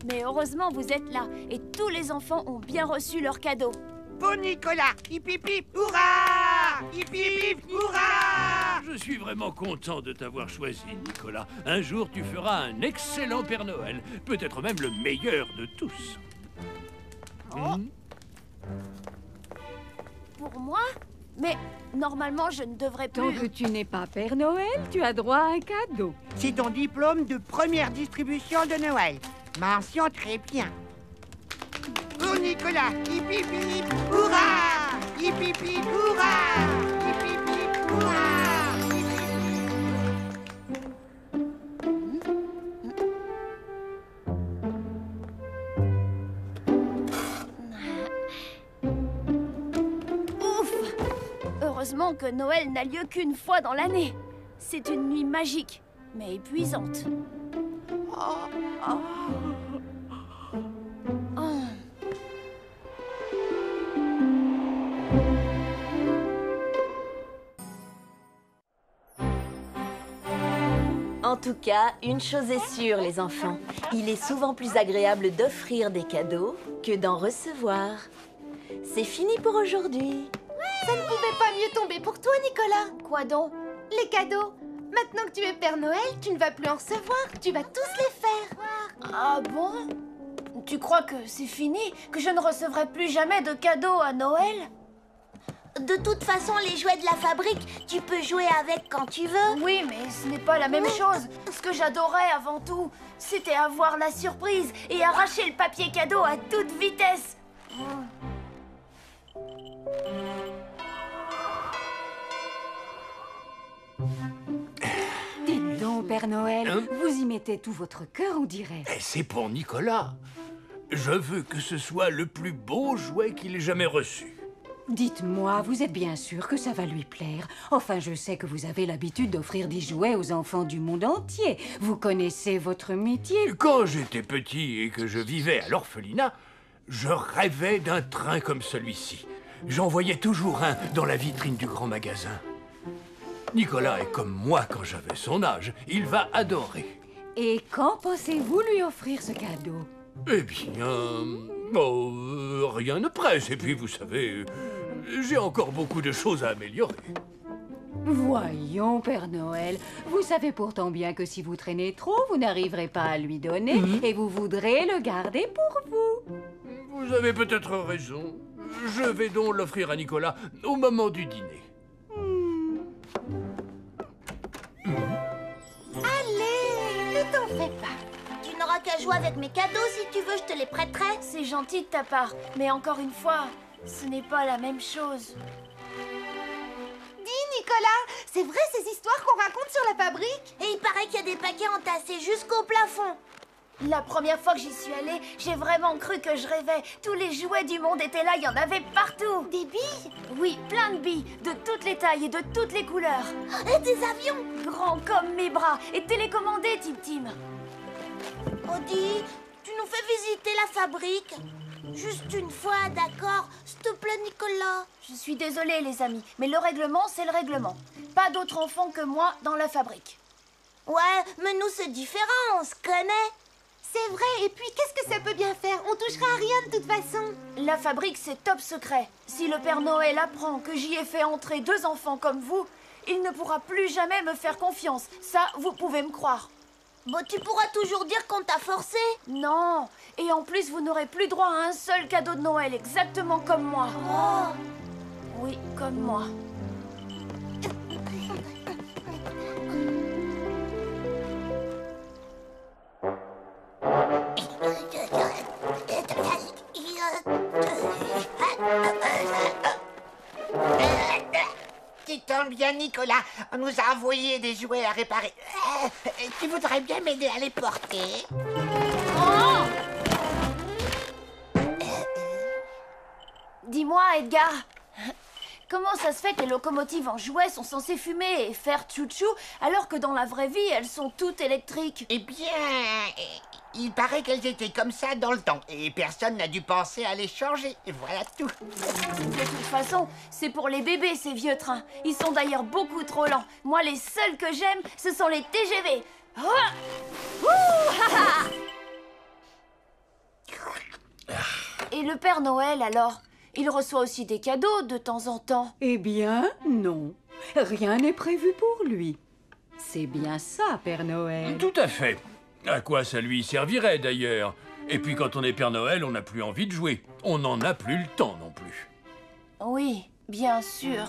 Mais heureusement, vous êtes là et tous les enfants ont bien reçu leurs cadeaux. Pour Nicolas, hip hip hip, hurrah! Hip hip hip, hurrah! Je suis vraiment content de t'avoir choisi, Nicolas. Un jour, tu feras un excellent Père Noël. Peut-être même le meilleur de tous. Pour moi? Mais normalement, je ne devrais Tant plus... que tu n'es pas Père Noël, tu as droit à un cadeau. C'est ton diplôme de première distribution de Noël. Mention très bien. Pour Nicolas, hip hip hip, hurrah! Hip hip hip, hurrah! Hip hip hip, hurrah! Hip hip hip. Ouf! heureusement que Noël n'a lieu qu'une fois dans l'année. C'est une nuit magique, mais épuisante. Oh. En tout cas, une chose est sûre, les enfants. Il est souvent plus agréable d'offrir des cadeaux que d'en recevoir. C'est fini pour aujourd'hui. Ça ne pouvait pas mieux tomber pour toi, Nicolas. Quoi donc? Les cadeaux. Maintenant que tu es Père Noël, tu ne vas plus en recevoir. Tu vas tous les faire. Ah bon? Tu crois que c'est fini? Que je ne recevrai plus jamais de cadeaux à Noël? De toute façon, les jouets de la fabrique, tu peux jouer avec quand tu veux. Oui, mais ce n'est pas la même chose. Ce que j'adorais avant tout, c'était avoir la surprise et arracher le papier cadeau à toute vitesse. Dites donc, Père Noël, vous y mettez tout votre cœur, on dirait. Et c'est pour Nicolas. Je veux que ce soit le plus beau jouet qu'il ait jamais reçu. Dites-moi, vous êtes bien sûr que ça va lui plaire. Enfin, je sais que vous avez l'habitude d'offrir des jouets aux enfants du monde entier. Vous connaissez votre métier. Quand j'étais petit et que je vivais à l'orphelinat, je rêvais d'un train comme celui-ci. J'en voyais toujours un dans la vitrine du grand magasin. Nicolas est comme moi quand j'avais son âge. Il va adorer. Et quand pensez-vous lui offrir ce cadeau? Eh bien... rien ne presse. Et puis, vous savez, j'ai encore beaucoup de choses à améliorer. Voyons, Père Noël, vous savez pourtant bien que si vous traînez trop, vous n'arriverez pas à lui donner et vous voudrez le garder pour vous. Vous avez peut-être raison. Je vais donc l'offrir à Nicolas au moment du dîner. Allez, ne t'en fais pas. Tu n'auras qu'à jouer avec mes cadeaux. Si tu veux, je te les prêterai. C'est gentil de ta part, mais encore une fois, ce n'est pas la même chose. Dis, Nicolas, c'est vrai ces histoires qu'on raconte sur la fabrique? Et il paraît qu'il y a des paquets entassés jusqu'au plafond. La première fois que j'y suis allée, j'ai vraiment cru que je rêvais. Tous les jouets du monde étaient là, il y en avait partout. Des billes? Oui, plein de billes, de toutes les tailles et de toutes les couleurs. Et des avions? Grands comme mes bras et télécommandés, Tim Tim. Odie, tu nous fais visiter la fabrique? Juste une fois, d'accord? S'il te plaît, Nicolas. Je suis désolée, les amis, mais le règlement, c'est le règlement. Pas d'autres enfants que moi dans la fabrique. Ouais, mais nous, c'est différent, on se connaît. C'est vrai, et puis qu'est-ce que ça peut bien faire? On touchera à rien de toute façon. La fabrique, c'est top secret. Si le Père Noël apprend que j'y ai fait entrer 2 enfants comme vous, il ne pourra plus jamais me faire confiance. Ça, vous pouvez me croire. Bon, tu pourras toujours dire qu'on t'a forcé. Non, et en plus, vous n'aurez plus droit à un seul cadeau de Noël, exactement comme moi. Oh. Oui, comme moi. Tu tombes bien, Nicolas. On nous a envoyé des jouets à réparer. Tu voudrais bien m'aider à les porter? Oh! Dis-moi, Edgar, comment ça se fait que les locomotives en jouets sont censées fumer et faire tchou-tchou, alors que dans la vraie vie, elles sont toutes électriques? Eh bien, il paraît qu'elles étaient comme ça dans le temps, et personne n'a dû penser à les changer. Et voilà tout. De toute façon, c'est pour les bébés, ces vieux trains. Ils sont d'ailleurs beaucoup trop lents. Moi, les seuls que j'aime, ce sont les TGV. Ah! Ouh, ha, ha! Et le Père Noël, alors? Il reçoit aussi des cadeaux de temps en temps. Eh bien, non. Rien n'est prévu pour lui. C'est bien ça, Père Noël. Tout à fait. À quoi ça lui servirait, d'ailleurs? Et puis, quand on est Père Noël, on n'a plus envie de jouer. On n'en a plus le temps non plus. Oui, bien sûr.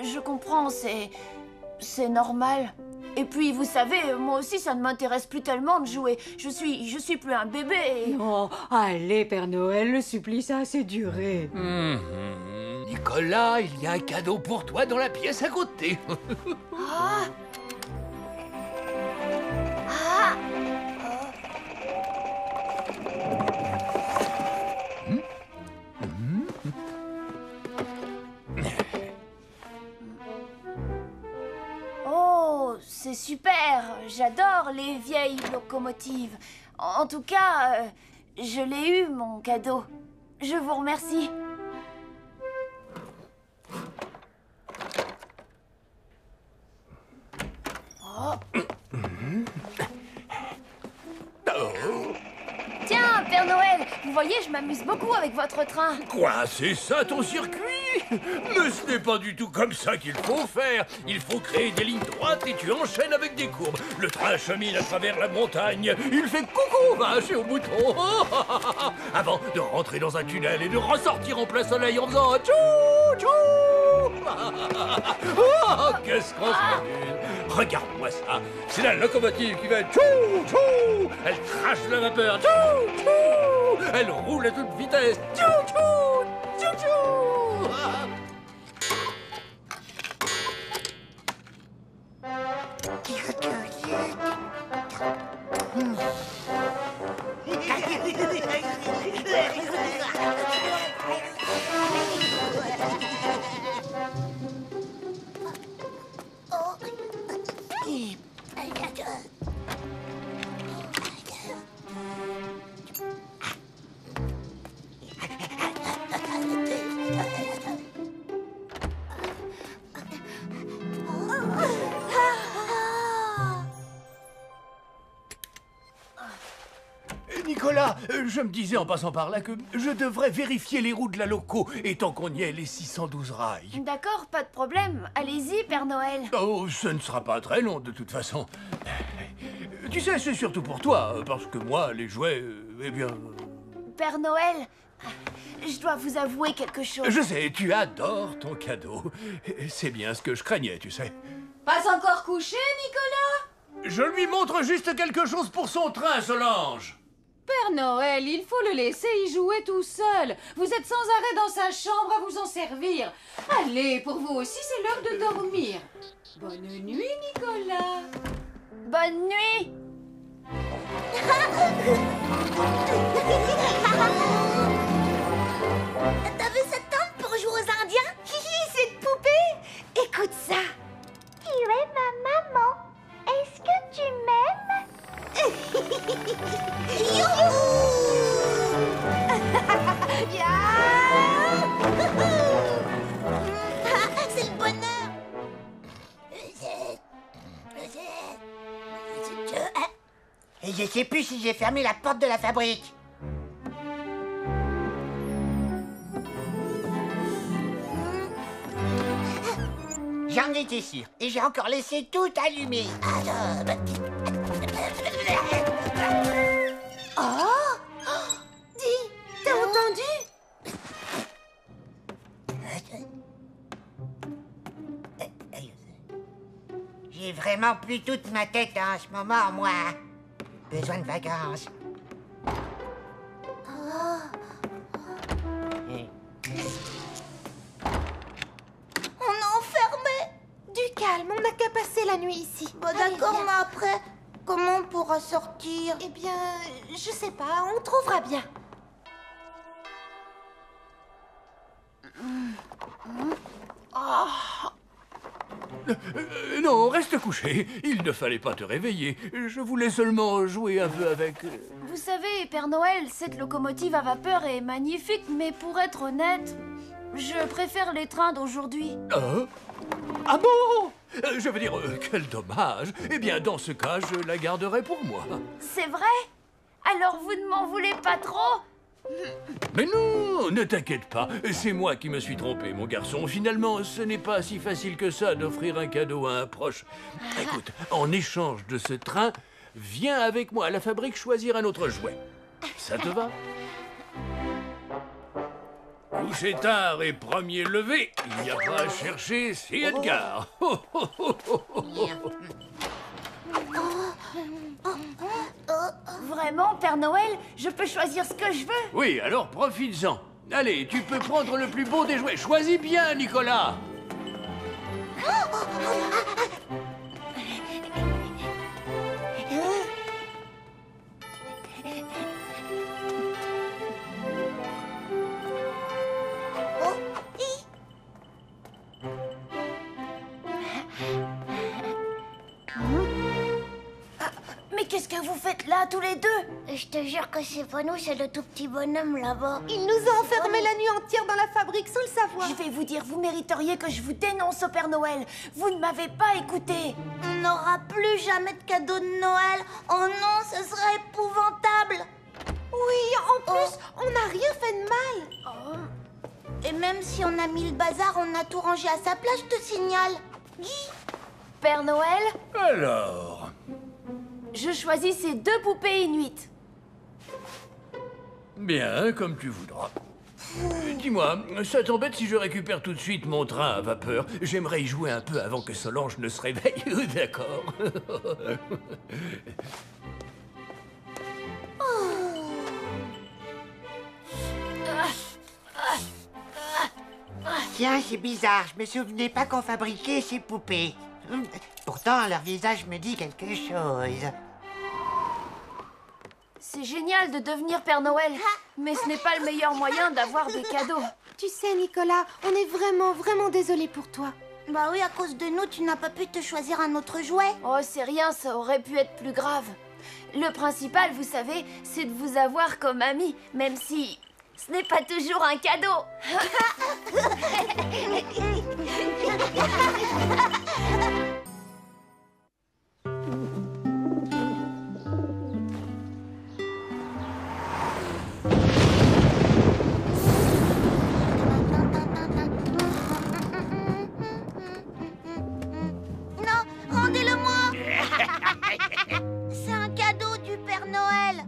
Je comprends, c'est normal. Et puis, vous savez, moi aussi, ça ne m'intéresse plus tellement de jouer. Je suis plus un bébé. Et... Oh, allez, Père Noël, le supplice a assez duré. Nicolas, il y a un cadeau pour toi dans la pièce à côté. Ah! Ah! c'est super. J'adore les vieilles locomotives. En tout cas, je l'ai eu, mon cadeau. Je vous remercie. Oh. Tiens, Père Noël, vous voyez, je m'amuse beaucoup avec votre train. Quoi, c'est ça ton circuit? Mais ce n'est pas du tout comme ça qu'il faut faire. Il faut créer des lignes droites et tu enchaînes avec des courbes. Le train chemine à travers la montagne. Il fait coucou, vache et au bouton. Avant de rentrer dans un tunnel et de ressortir en plein soleil en faisant tchou tchou. Oh, qu'est-ce qu'on s'amuse. Regarde-moi ça. C'est la locomotive qui va tchou tchou. Elle crache la vapeur. Tchou tchou. Elle roule à toute vitesse. Tchou tchou. Tchou tchou. Nicolas, je me disais en passant par là que je devrais vérifier les roues de la loco, et tant qu'on y est, les 612 rails. D'accord, pas de problème. Allez-y, Père Noël. Oh, ce ne sera pas très long, de toute façon. Tu sais, c'est surtout pour toi, parce que moi, les jouets, eh bien... Père Noël, je dois vous avouer quelque chose. Je sais, tu adores ton cadeau. C'est bien ce que je craignais, tu sais. Pas encore couché, Nicolas? Je lui montre juste quelque chose pour son train, Solange. Père Noël, il faut le laisser y jouer tout seul. Vous êtes sans arrêt dans sa chambre à vous en servir. Allez, pour vous aussi, c'est l'heure de dormir. Bonne nuit, Nicolas. Bonne nuit. T'as vu cette tente pour jouer aux Indiens? Hihi, cette poupée! Écoute ça. Tu es ma maman. Est-ce que tu m'aimes? C'est le bonheur. Et je sais plus si j'ai fermé la porte de la fabrique. J'en étais sûr. Et j'ai encore laissé tout allumé. Oh! Dis, t'as entendu? J'ai vraiment plus toute ma tête en ce moment, moi. Besoin de vacances. On est enfermé. Du calme, on n'a qu'à passer la nuit ici. Bon, d'accord, mais après, comment on pourra sortir? Eh bien, je sais pas, on trouvera bien. Non, reste couché. Il ne fallait pas te réveiller. Je voulais seulement jouer un peu avec... Vous savez, Père Noël, cette locomotive à vapeur est magnifique, mais pour être honnête, je préfère les trains d'aujourd'hui. Ah bon? Je veux dire, quel dommage. Eh bien, dans ce cas, je la garderai pour moi. C'est vrai? Alors vous ne m'en voulez pas trop? Mais non, ne t'inquiète pas. C'est moi qui me suis trompé, mon garçon. Finalement, ce n'est pas si facile que ça d'offrir un cadeau à un proche. Écoute, en échange de ce train, viens avec moi à la fabrique choisir un autre jouet. Ça te va? Coucher tard et premier levé, il n'y a pas à chercher, c'est Edgar. Vraiment, Père Noël, je peux choisir ce que je veux? Oui, alors profites-en. Allez, tu peux prendre le plus beau des jouets. Choisis bien, Nicolas. Qu'est-ce que vous faites là, tous les deux? Je te jure que c'est pas nous, c'est le tout petit bonhomme là-bas. Il nous a enfermés la nuit entière dans la fabrique sans le savoir. Je vais vous dire, vous mériteriez que je vous dénonce au Père Noël. Vous ne m'avez pas écouté. On n'aura plus jamais de cadeau de Noël. Oh non, ce serait épouvantable. Oui, en plus, on n'a rien fait de mal. Et même si on a mis le bazar, on a tout rangé à sa place, je te signale. Guy. Père Noël, Alors... je choisis ces 2 poupées inuites. Bien, comme tu voudras. Dis-moi, ça t'embête si je récupère tout de suite mon train à vapeur? J'aimerais y jouer un peu avant que Solange ne se réveille. D'accord. Tiens, c'est bizarre, je me souvenais pas qu'on fabriquait ces poupées. Pourtant, leur visage me dit quelque chose. C'est génial de devenir Père Noël, mais ce n'est pas le meilleur moyen d'avoir des cadeaux. Tu sais, Nicolas, on est vraiment, vraiment désolés pour toi. Bah oui, à cause de nous, tu n'as pas pu te choisir un autre jouet. Oh, c'est rien, ça aurait pu être plus grave. Le principal, vous savez, c'est de vous avoir comme ami, même si ce n'est pas toujours un cadeau. Non, rendez-le-moi. C'est un cadeau du Père Noël.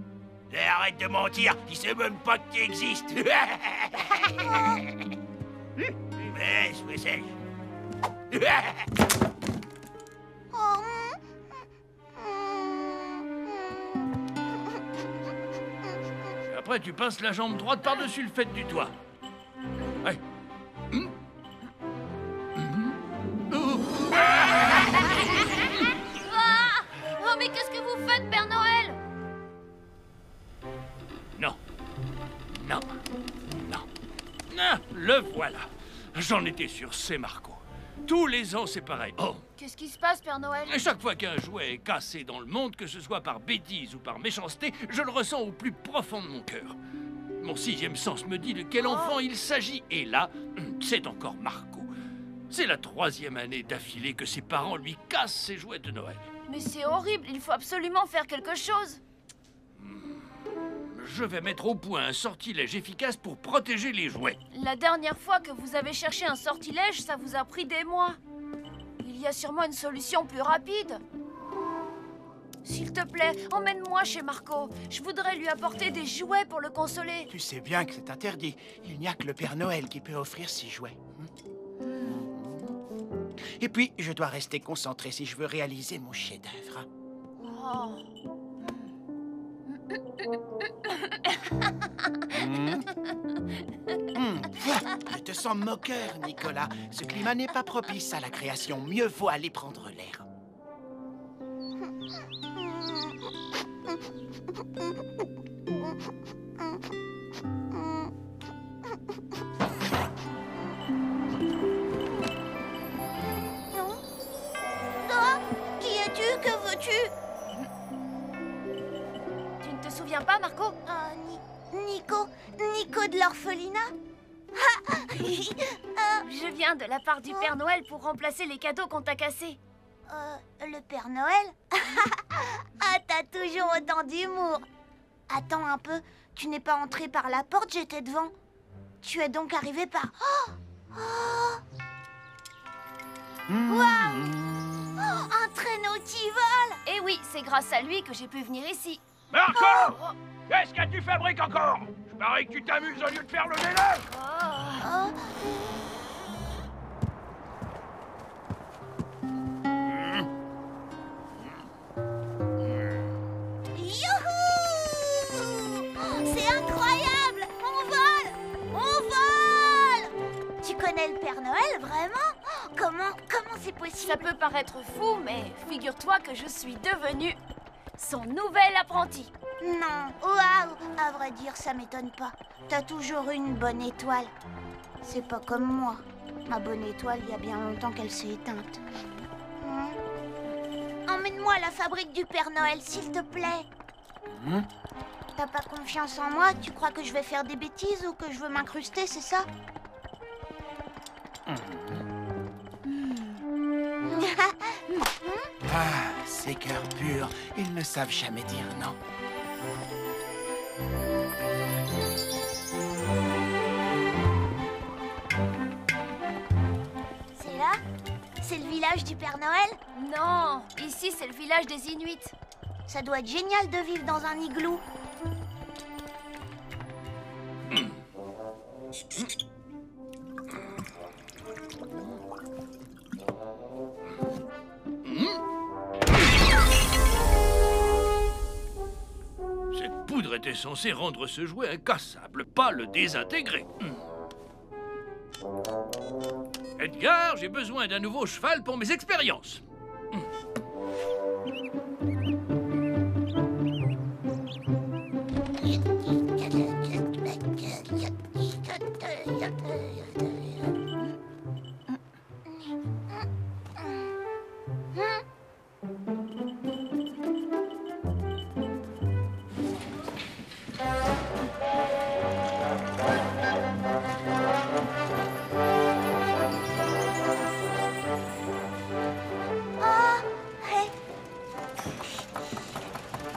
Arrête de mentir, il sait même pas que tu existes. Mais, sois sage. Oh. Après, tu passes la jambe droite par-dessus le fait du toit. Ouais. Oh, mais qu'est-ce que vous faites, Père Noël? Non. Non. Non. Ah, le voilà. J'en étais sûr, c'est Marco. Tous les ans, c'est pareil. Oh. Qu'est-ce qui se passe, Père Noël? Et chaque fois qu'un jouet est cassé dans le monde, que ce soit par bêtise ou par méchanceté, je le ressens au plus profond de mon cœur. Mon sixième sens me dit de quel enfant il s'agit. Et là, c'est encore Marco. C'est la 3e année d'affilée que ses parents lui cassent ses jouets de Noël. Mais c'est horrible, il faut absolument faire quelque chose. Je vais mettre au point un sortilège efficace pour protéger les jouets. La dernière fois que vous avez cherché un sortilège, ça vous a pris des mois. Il y a sûrement une solution plus rapide. S'il te plaît, emmène-moi chez Marco. Je voudrais lui apporter des jouets pour le consoler. Tu sais bien que c'est interdit. Il n'y a que le Père Noël qui peut offrir ses jouets. Et puis, je dois rester concentré si je veux réaliser mon chef-d'œuvre. Oh. Je te sens moqueur, Nicolas. Ce climat n'est pas propice à la création. Mieux vaut aller prendre l'air. Qui es-tu? Que veux-tu? Tu ne te souviens pas, Marco? Nico de l'orphelinat. Je viens de la part du Père Noël pour remplacer les cadeaux qu'on t'a cassés. Le Père Noël? Ah, t'as toujours autant d'humour. Attends un peu, tu n'es pas entré par la porte, j'étais devant. Tu es donc arrivé par... Waouh! Un traîneau qui vole! Et oui, c'est grâce à lui que j'ai pu venir ici. Marco! Qu'est-ce que tu fabriques encore? Je parie que tu t'amuses au lieu de faire le ménage! Youhou! C'est incroyable! On vole! On vole! Tu connais le Père Noël, vraiment? Comment c'est possible? Ça peut paraître fou, mais figure-toi que je suis devenue son nouvel apprenti. Non, waouh! À vrai dire, ça m'étonne pas. T'as toujours eu une bonne étoile. C'est pas comme moi. Ma bonne étoile, il y a bien longtemps qu'elle s'est éteinte. En emmène-moi à la fabrique du Père Noël, s'il te plaît. T'as pas confiance en moi? Tu crois que je vais faire des bêtises ou que je veux m'incruster, c'est ça? Ah, ces cœurs purs, ils ne savent jamais dire non. C'est là? C'est le village du Père Noël? Non, ici c'est le village des Inuits. Ça doit être génial de vivre dans un igloo. Cette poudre était censée rendre ce jouet incassable, pas le désintégrer. Edgar, j'ai besoin d'un nouveau cheval pour mes expériences.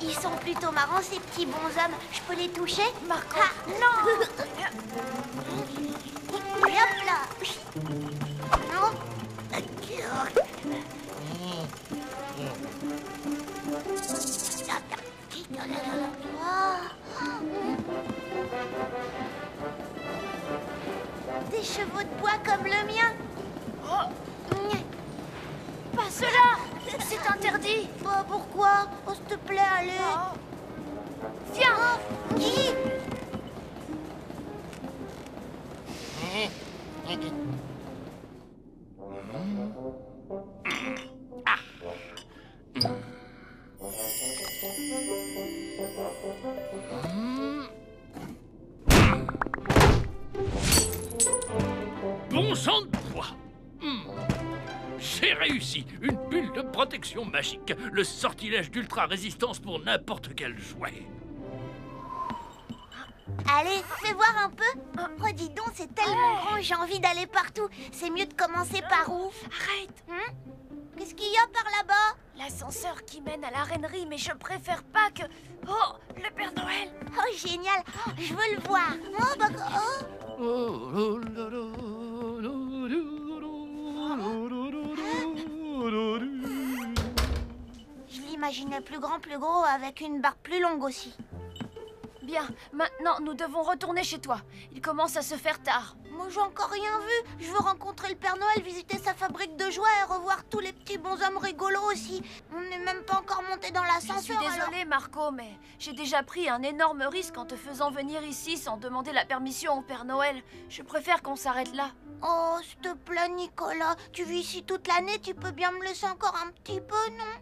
Ils sont plutôt marrants, ces petits bonshommes. Je peux les toucher? Marco, non. Hop là. Non. Des chevaux de bois comme le mien. pas cela! C'est interdit! Oh, pourquoi? Oh, s'il te plaît, allez. Viens! Qui? Bon sang de bois. J'ai réussi. Une bulle de protection magique. Le sortilège d'ultra-résistance pour n'importe quel jouet. Allez, fais voir un peu. Oh, dis donc, c'est tellement grand, j'ai envie d'aller partout. C'est mieux de commencer par où? Arrête! Qu'est-ce qu'il y a par là-bas? L'ascenseur qui mène à la reinerie, mais je préfère pas que... Oh, le Père Noël! Oh, génial. Oh, je veux le voir. Oh, bah... Oh. Je l'imaginais plus grand, plus gros, avec une barbe plus longue aussi. Bien, maintenant, nous devons retourner chez toi. Il commence à se faire tard. Moi, j'ai encore rien vu. Je veux rencontrer le Père Noël, visiter sa fabrique de jouets et revoir tous les petits bonshommes rigolos aussi. On n'est même pas encore monté dans l'ascenseur. Je suis désolée, Marco, mais j'ai déjà pris un énorme risque en te faisant venir ici sans demander la permission au Père Noël. Je préfère qu'on s'arrête là. Oh, s'il te plaît, Nicolas. Tu vis ici toute l'année, tu peux bien me laisser encore un petit peu, non?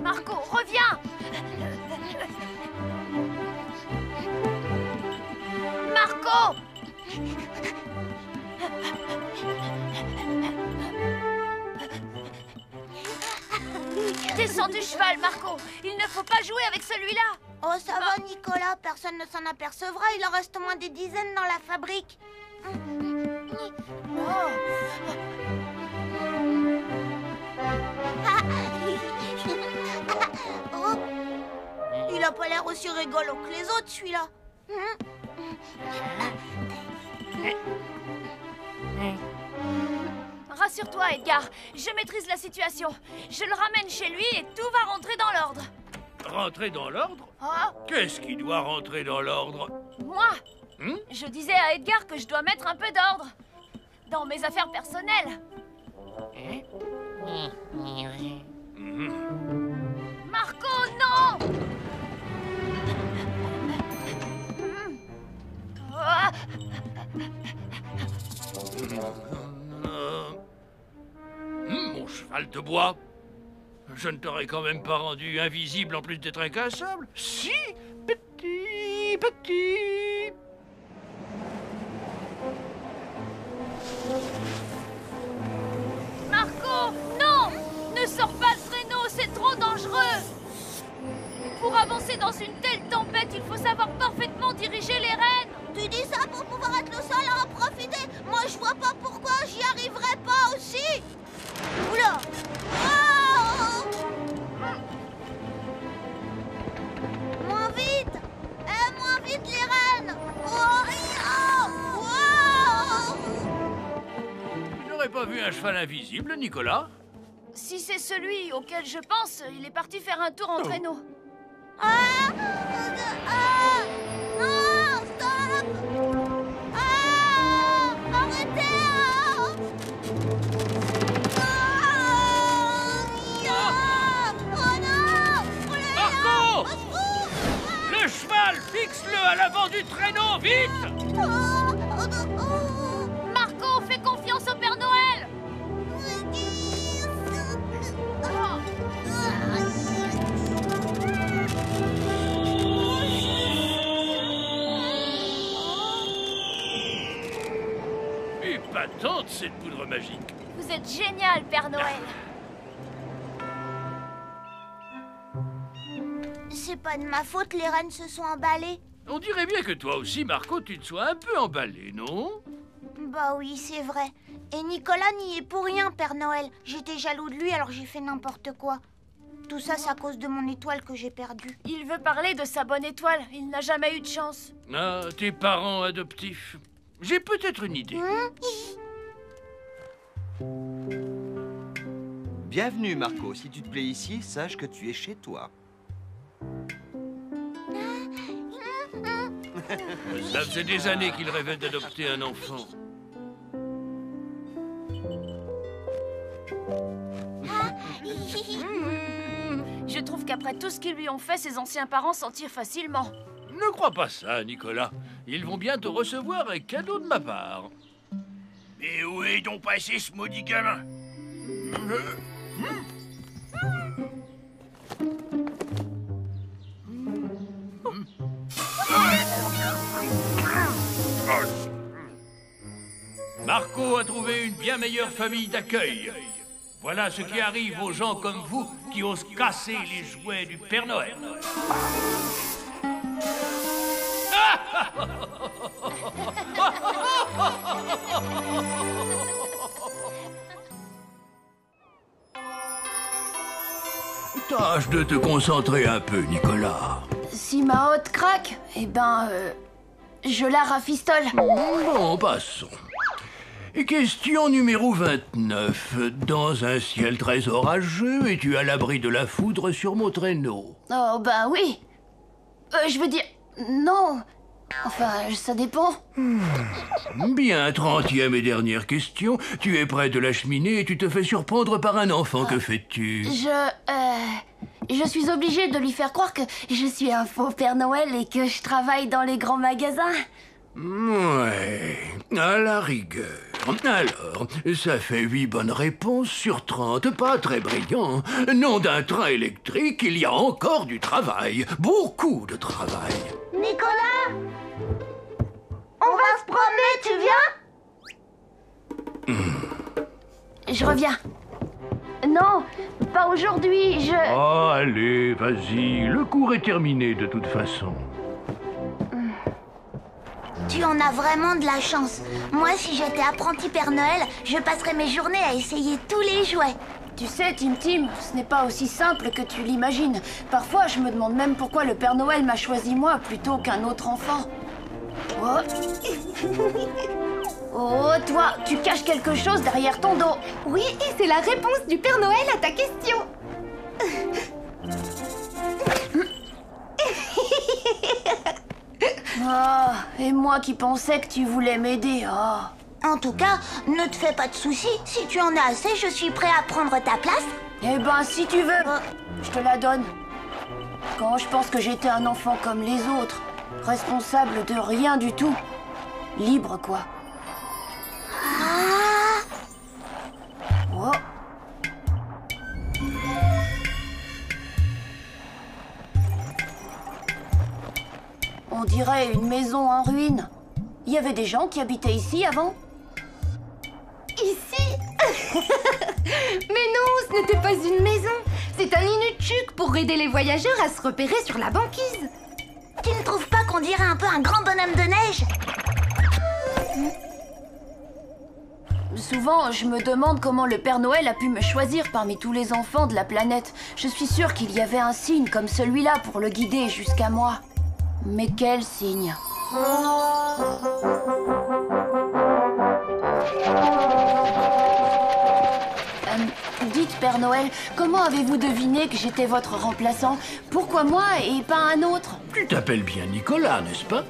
Marco, reviens! Marco! Descends du cheval, Marco! Il ne faut pas jouer avec celui-là! Oh, ça va, Nicolas. Personne ne s'en apercevra. Il en reste au moins des dizaines dans la fabrique. Oh. Il a pas l'air aussi rigolo que les autres, celui-là. Rassure-toi, Edgar. Je maîtrise la situation. Je le ramène chez lui et tout va rentrer dans l'ordre. Rentrer dans l'ordre? Oh, Qu'est-ce qui doit rentrer dans l'ordre? moi, je disais à Edgar que je dois mettre un peu d'ordre dans mes affaires personnelles. Marco, non! Mon cheval de bois. Je ne t'aurais quand même pas rendu invisible en plus d'être incassable. Si, petit. pas vu un cheval invisible, Nicolas? Si c'est celui auquel je pense, il est parti faire un tour en traîneau. Non, stop! Arrêtez! Marco! Le cheval, fixe-le à l'avant du traîneau, vite! Marco, fais confiance au Père Noël! Épatante, cette poudre magique. Vous êtes génial, Père Noël! C'est pas de ma faute, les rennes se sont emballées. On dirait bien que toi aussi, Marco, tu te sois un peu emballé, non? Bah oui, c'est vrai. Et Nicolas n'y est pour rien, Père Noël. J'étais jaloux de lui, alors j'ai fait n'importe quoi. Tout ça, c'est à cause de mon étoile que j'ai perdue. Il veut parler de sa bonne étoile. Il n'a jamais eu de chance. Ah, tes parents adoptifs. J'ai peut-être une idée. Bienvenue, Marco. Si tu te plais ici, sache que tu es chez toi. Ça faisait des années qu'il rêvait d'adopter un enfant. Je trouve qu'après tout ce qu'ils lui ont fait, ses anciens parents s'en tirent facilement. Ne crois pas ça, Nicolas. Ils vont bientôt recevoir un cadeau de ma part. Mais où est donc passé ce maudit gamin? Marco a trouvé une bien meilleure famille d'accueil. Voilà ce qui arrive aux gens comme vous qui osent casser les jouets du Père Noël. Tâche de te concentrer un peu, Nicolas. Si ma hotte craque, eh ben, je la rafistole. Bon, passons. Question numéro 29. Dans un ciel très orageux, es-tu à l'abri de la foudre sur mon traîneau? Oh, ben oui. Je veux dire, non. Enfin, ça dépend. Bien, 30e et dernière question. Tu es près de la cheminée et tu te fais surprendre par un enfant. Que fais-tu? Je suis obligée de lui faire croire que je suis un faux Père Noël et que je travaille dans les grands magasins. Ouais, à la rigueur. Alors, ça fait 8 bonnes réponses sur 30. Pas très brillant. Nom d'un train électrique, il y a encore du travail. Beaucoup de travail. Nicolas, on va se promener, tu viens? Je reviens. Non, pas aujourd'hui, Oh, allez, vas-y. Le cours est terminé de toute façon. Tu en as vraiment de la chance. Moi, si j'étais apprenti Père Noël, je passerais mes journées à essayer tous les jouets. Tu sais, Tim, ce n'est pas aussi simple que tu l'imagines. Parfois, je me demande même pourquoi le Père Noël m'a choisi moi plutôt qu'un autre enfant. Oh. Oh, toi, tu caches quelque chose derrière ton dos. Oui, et c'est la réponse du Père Noël à ta question. Oh, et moi qui pensais que tu voulais m'aider. Oh. En tout cas, ne te fais pas de soucis. Si tu en as assez, je suis prêt à prendre ta place. Eh ben, si tu veux, je te la donne. Quand je pense que j'étais un enfant comme les autres, responsable de rien du tout. Libre, quoi. Oh. On dirait une maison en ruine. Il y avait des gens qui habitaient ici avant? Ici? Mais non, ce n'était pas une maison. C'est un inutchuk pour aider les voyageurs à se repérer sur la banquise. Tu ne trouves pas qu'on dirait un peu un grand bonhomme de neige? Souvent, je me demande comment le Père Noël a pu me choisir parmi tous les enfants de la planète. Je suis sûre qu'il y avait un signe comme celui-là pour le guider jusqu'à moi. Mais quel signe? Père Noël. Comment avez-vous deviné que j'étais votre remplaçant? Pourquoi moi et pas un autre? Tu t'appelles bien Nicolas, n'est-ce pas?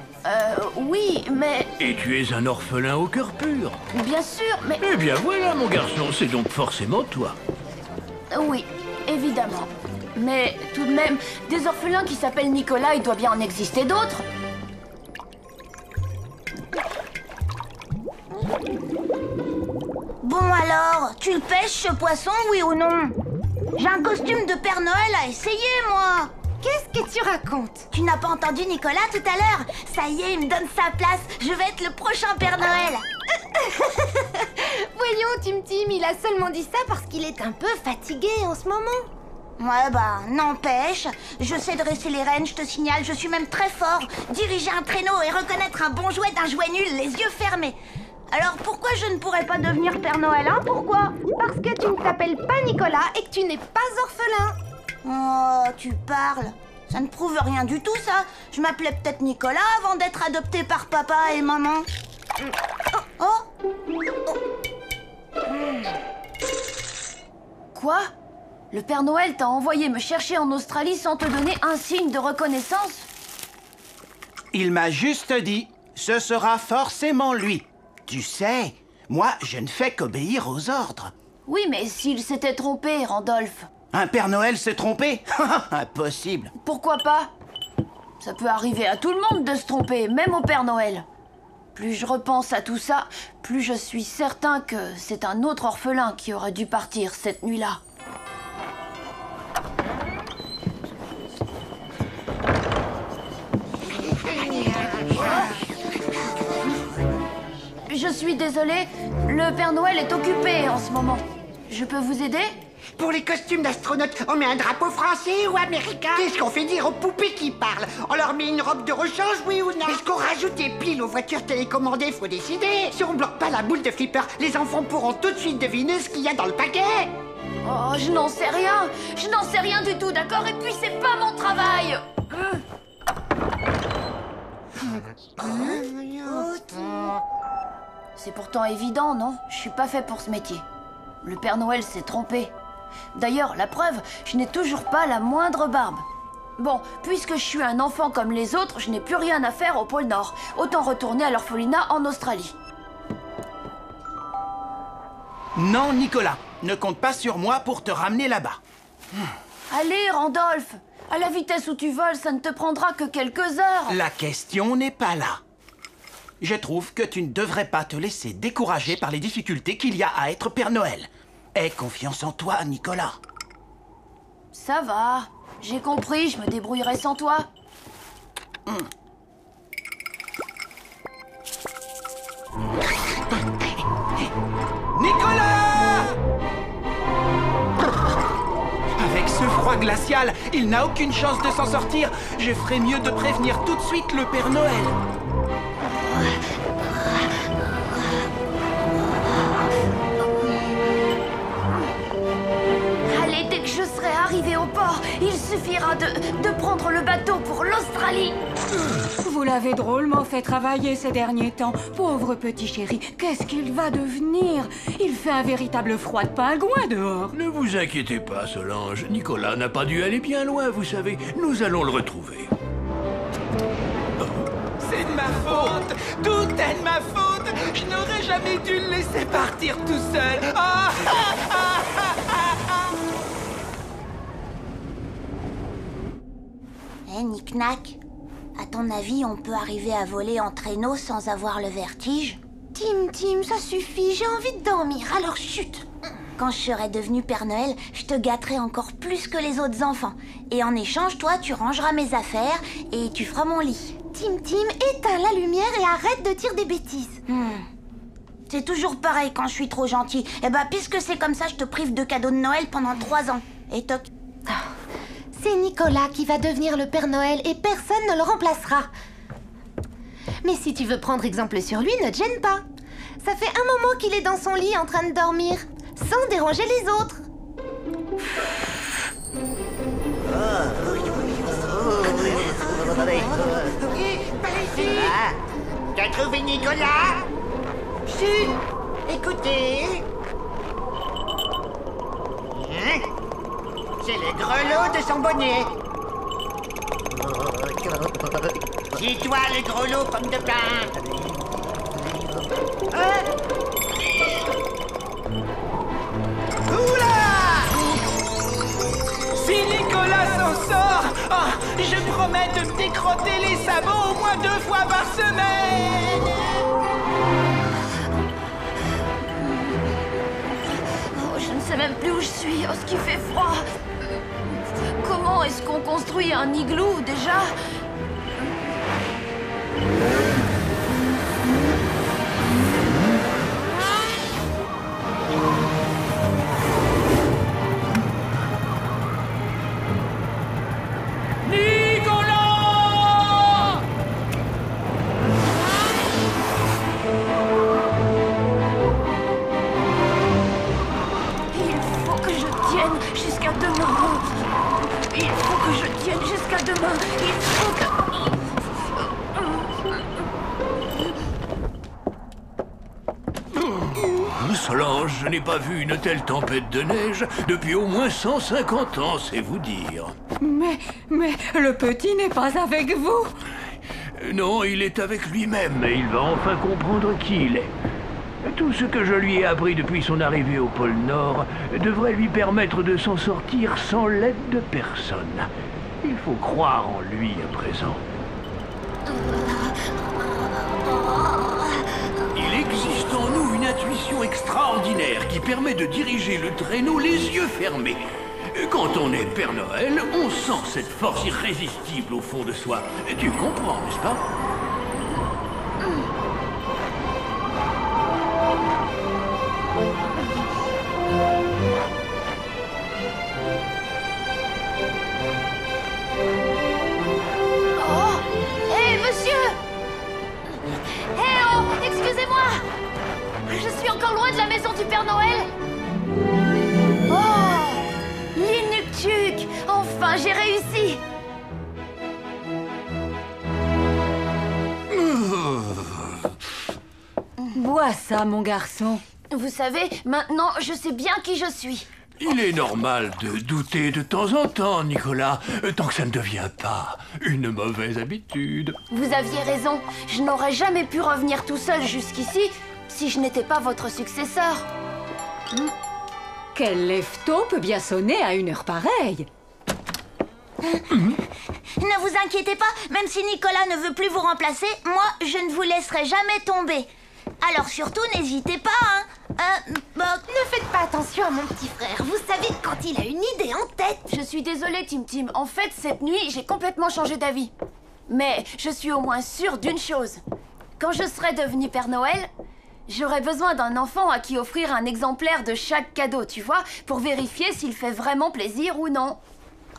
Oui, mais... Et tu es un orphelin au cœur pur. Bien sûr, mais... Eh bien voilà, mon garçon, c'est donc forcément toi. Oui, évidemment. Mais tout de même, des orphelins qui s'appellent Nicolas, il doit bien en exister d'autres. Bon alors, tu le pêches ce poisson, oui ou non? J'ai un costume de Père Noël à essayer, moi. Qu'est-ce que tu racontes? Tu n'as pas entendu Nicolas tout à l'heure? Ça y est, il me donne sa place. Je vais être le prochain Père Noël. Voyons, Tim Tim, il a seulement dit ça parce qu'il est un peu fatigué en ce moment. Ouais, bah, n'empêche. Je sais dresser les rennes, je te signale, je suis même très fort. Diriger un traîneau et reconnaître un bon jouet d'un jouet nul, les yeux fermés. Alors pourquoi je ne pourrais pas devenir Père Noël, hein? Pourquoi? Parce que tu ne t'appelles pas Nicolas et que tu n'es pas orphelin. Oh, tu parles. Ça ne prouve rien du tout, ça. Je m'appelais peut-être Nicolas avant d'être adopté par papa et maman. Oh. Quoi? Le Père Noël t'a envoyé me chercher en Australie sans te donner un signe de reconnaissance? Il m'a juste dit, ce sera forcément lui. Tu sais, moi, je ne fais qu'obéir aux ordres. Oui, mais s'il s'était trompé, Randolph. Un Père Noël s'est trompé? Impossible. Pourquoi pas? Ça peut arriver à tout le monde de se tromper, même au Père Noël. Plus je repense à tout ça, plus je suis certain que c'est un autre orphelin qui aurait dû partir cette nuit-là. Je suis désolée, le Père Noël est occupé en ce moment. Je peux vous aider? Pour les costumes d'astronautes, on met un drapeau français ou américain? Qu'est-ce qu'on fait dire aux poupées qui parlent? On leur met une robe de rechange, oui ou non? Est-ce qu'on rajoute des piles aux voitures télécommandées? Faut décider. Si on bloque pas la boule de flipper, les enfants pourront tout de suite deviner ce qu'il y a dans le paquet. Oh, je n'en sais rien. Je n'en sais rien du tout, d'accord? Et puis c'est pas mon travail. C'est pourtant évident, non? Je suis pas fait pour ce métier. Le Père Noël s'est trompé. D'ailleurs, la preuve, je n'ai toujours pas la moindre barbe. Bon, puisque je suis un enfant comme les autres, je n'ai plus rien à faire au pôle Nord. Autant retourner à l'orphelinat en Australie. Non, Nicolas, ne compte pas sur moi pour te ramener là-bas. Allez, Randolph! À la vitesse où tu voles, ça ne te prendra que quelques heures. La question n'est pas là. Je trouve que tu ne devrais pas te laisser décourager par les difficultés qu'il y a à être Père Noël. Aie confiance en toi, Nicolas. Ça va. J'ai compris, je me débrouillerai sans toi. Nicolas! Avec ce froid glacial, il n'a aucune chance de s'en sortir. Je ferais mieux de prévenir tout de suite le Père Noël. Allez, dès que je serai arrivé au port, il suffira de prendre le bateau pour l'Australie. Vous l'avez drôlement fait travailler ces derniers temps. Pauvre petit chéri, qu'est-ce qu'il va devenir? Il fait un véritable froid de pingouin dehors. Ne vous inquiétez pas, Solange. Nicolas n'a pas dû aller bien loin, vous savez. Nous allons le retrouver. C'est de ma faute. Tout est de ma faute. Je n'aurais jamais dû le laisser partir tout seul. Eh, Nick-Nack, à ton avis, on peut arriver à voler en traîneau sans avoir le vertige? Tim, ça suffit, j'ai envie de dormir, alors chut. Quand je serai devenu Père Noël, je te gâterai encore plus que les autres enfants. Et en échange, toi, tu rangeras mes affaires et tu feras mon lit. Tim, éteins la lumière et arrête de dire des bêtises. C'est toujours pareil quand je suis trop gentille. Eh ben, puisque c'est comme ça, je te prive de cadeaux de Noël pendant 3 ans. Et toc. C'est Nicolas qui va devenir le Père Noël et personne ne le remplacera. Mais si tu veux prendre exemple sur lui, ne te gêne pas. Ça fait un moment qu'il est dans son lit en train de dormir, sans déranger les autres. Par ici. T'as trouvé Nicolas? Chut! Écoutez. C'est le grelot de son bonnet. C'est toi le grelot, pomme de pain. Oula! Si Nicolas s'en sort, je promets de me décrotter les sabots au moins 2 fois par semaine. Oh, je ne sais même plus où je suis. Oh, ce qui fait froid. Comment est-ce qu'on construit un igloo déjà? Solange, je n'ai pas vu une telle tempête de neige depuis au moins 150 ans, c'est vous dire. Mais le petit n'est pas avec vous. Non, il est avec lui-même et il va enfin comprendre qui il est. Tout ce que je lui ai appris depuis son arrivée au pôle Nord devrait lui permettre de s'en sortir sans l'aide de personne. Il faut croire en lui à présent. Il existe en nous une intuition extraordinaire qui permet de diriger le traîneau les yeux fermés. Quand on est Père Noël, on sent cette force irrésistible au fond de soi. Tu comprends, n'est-ce pas? Oh! Hé, monsieur! Hé, oh! Excusez-moi! Je suis encore loin de la maison du Père Noël! Oh! L'inuktug! Enfin, j'ai réussi! Bois ça, mon garçon. Vous savez, maintenant, je sais bien qui je suis. Il est normal de douter de temps en temps, Nicolas, tant que ça ne devient pas une mauvaise habitude. Vous aviez raison. Je n'aurais jamais pu revenir tout seul jusqu'ici si je n'étais pas votre successeur. Quel lève-tôt peut bien sonner à une heure pareille? Ne vous inquiétez pas, même si Nicolas ne veut plus vous remplacer, moi, je ne vous laisserai jamais tomber. Alors surtout, n'hésitez pas, hein. Ne faites pas attention à mon petit frère. Vous savez, quand il a une idée en tête... Je suis désolée, Tim Tim. En fait, cette nuit, j'ai complètement changé d'avis. Mais je suis au moins sûre d'une chose. Quand je serai devenue Père Noël, j'aurai besoin d'un enfant à qui offrir un exemplaire de chaque cadeau, tu vois, pour vérifier s'il fait vraiment plaisir ou non.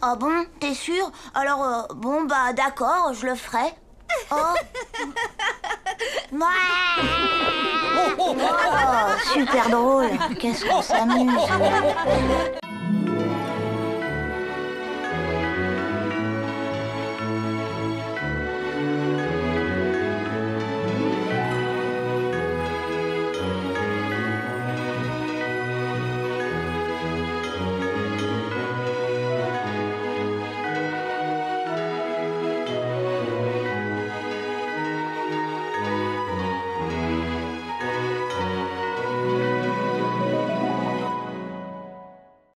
Ah bon, t'es sûre? Alors, bon, bah d'accord, je le ferai. Oh. Oh, super drôle. Qu'est-ce qu'on s'amuse.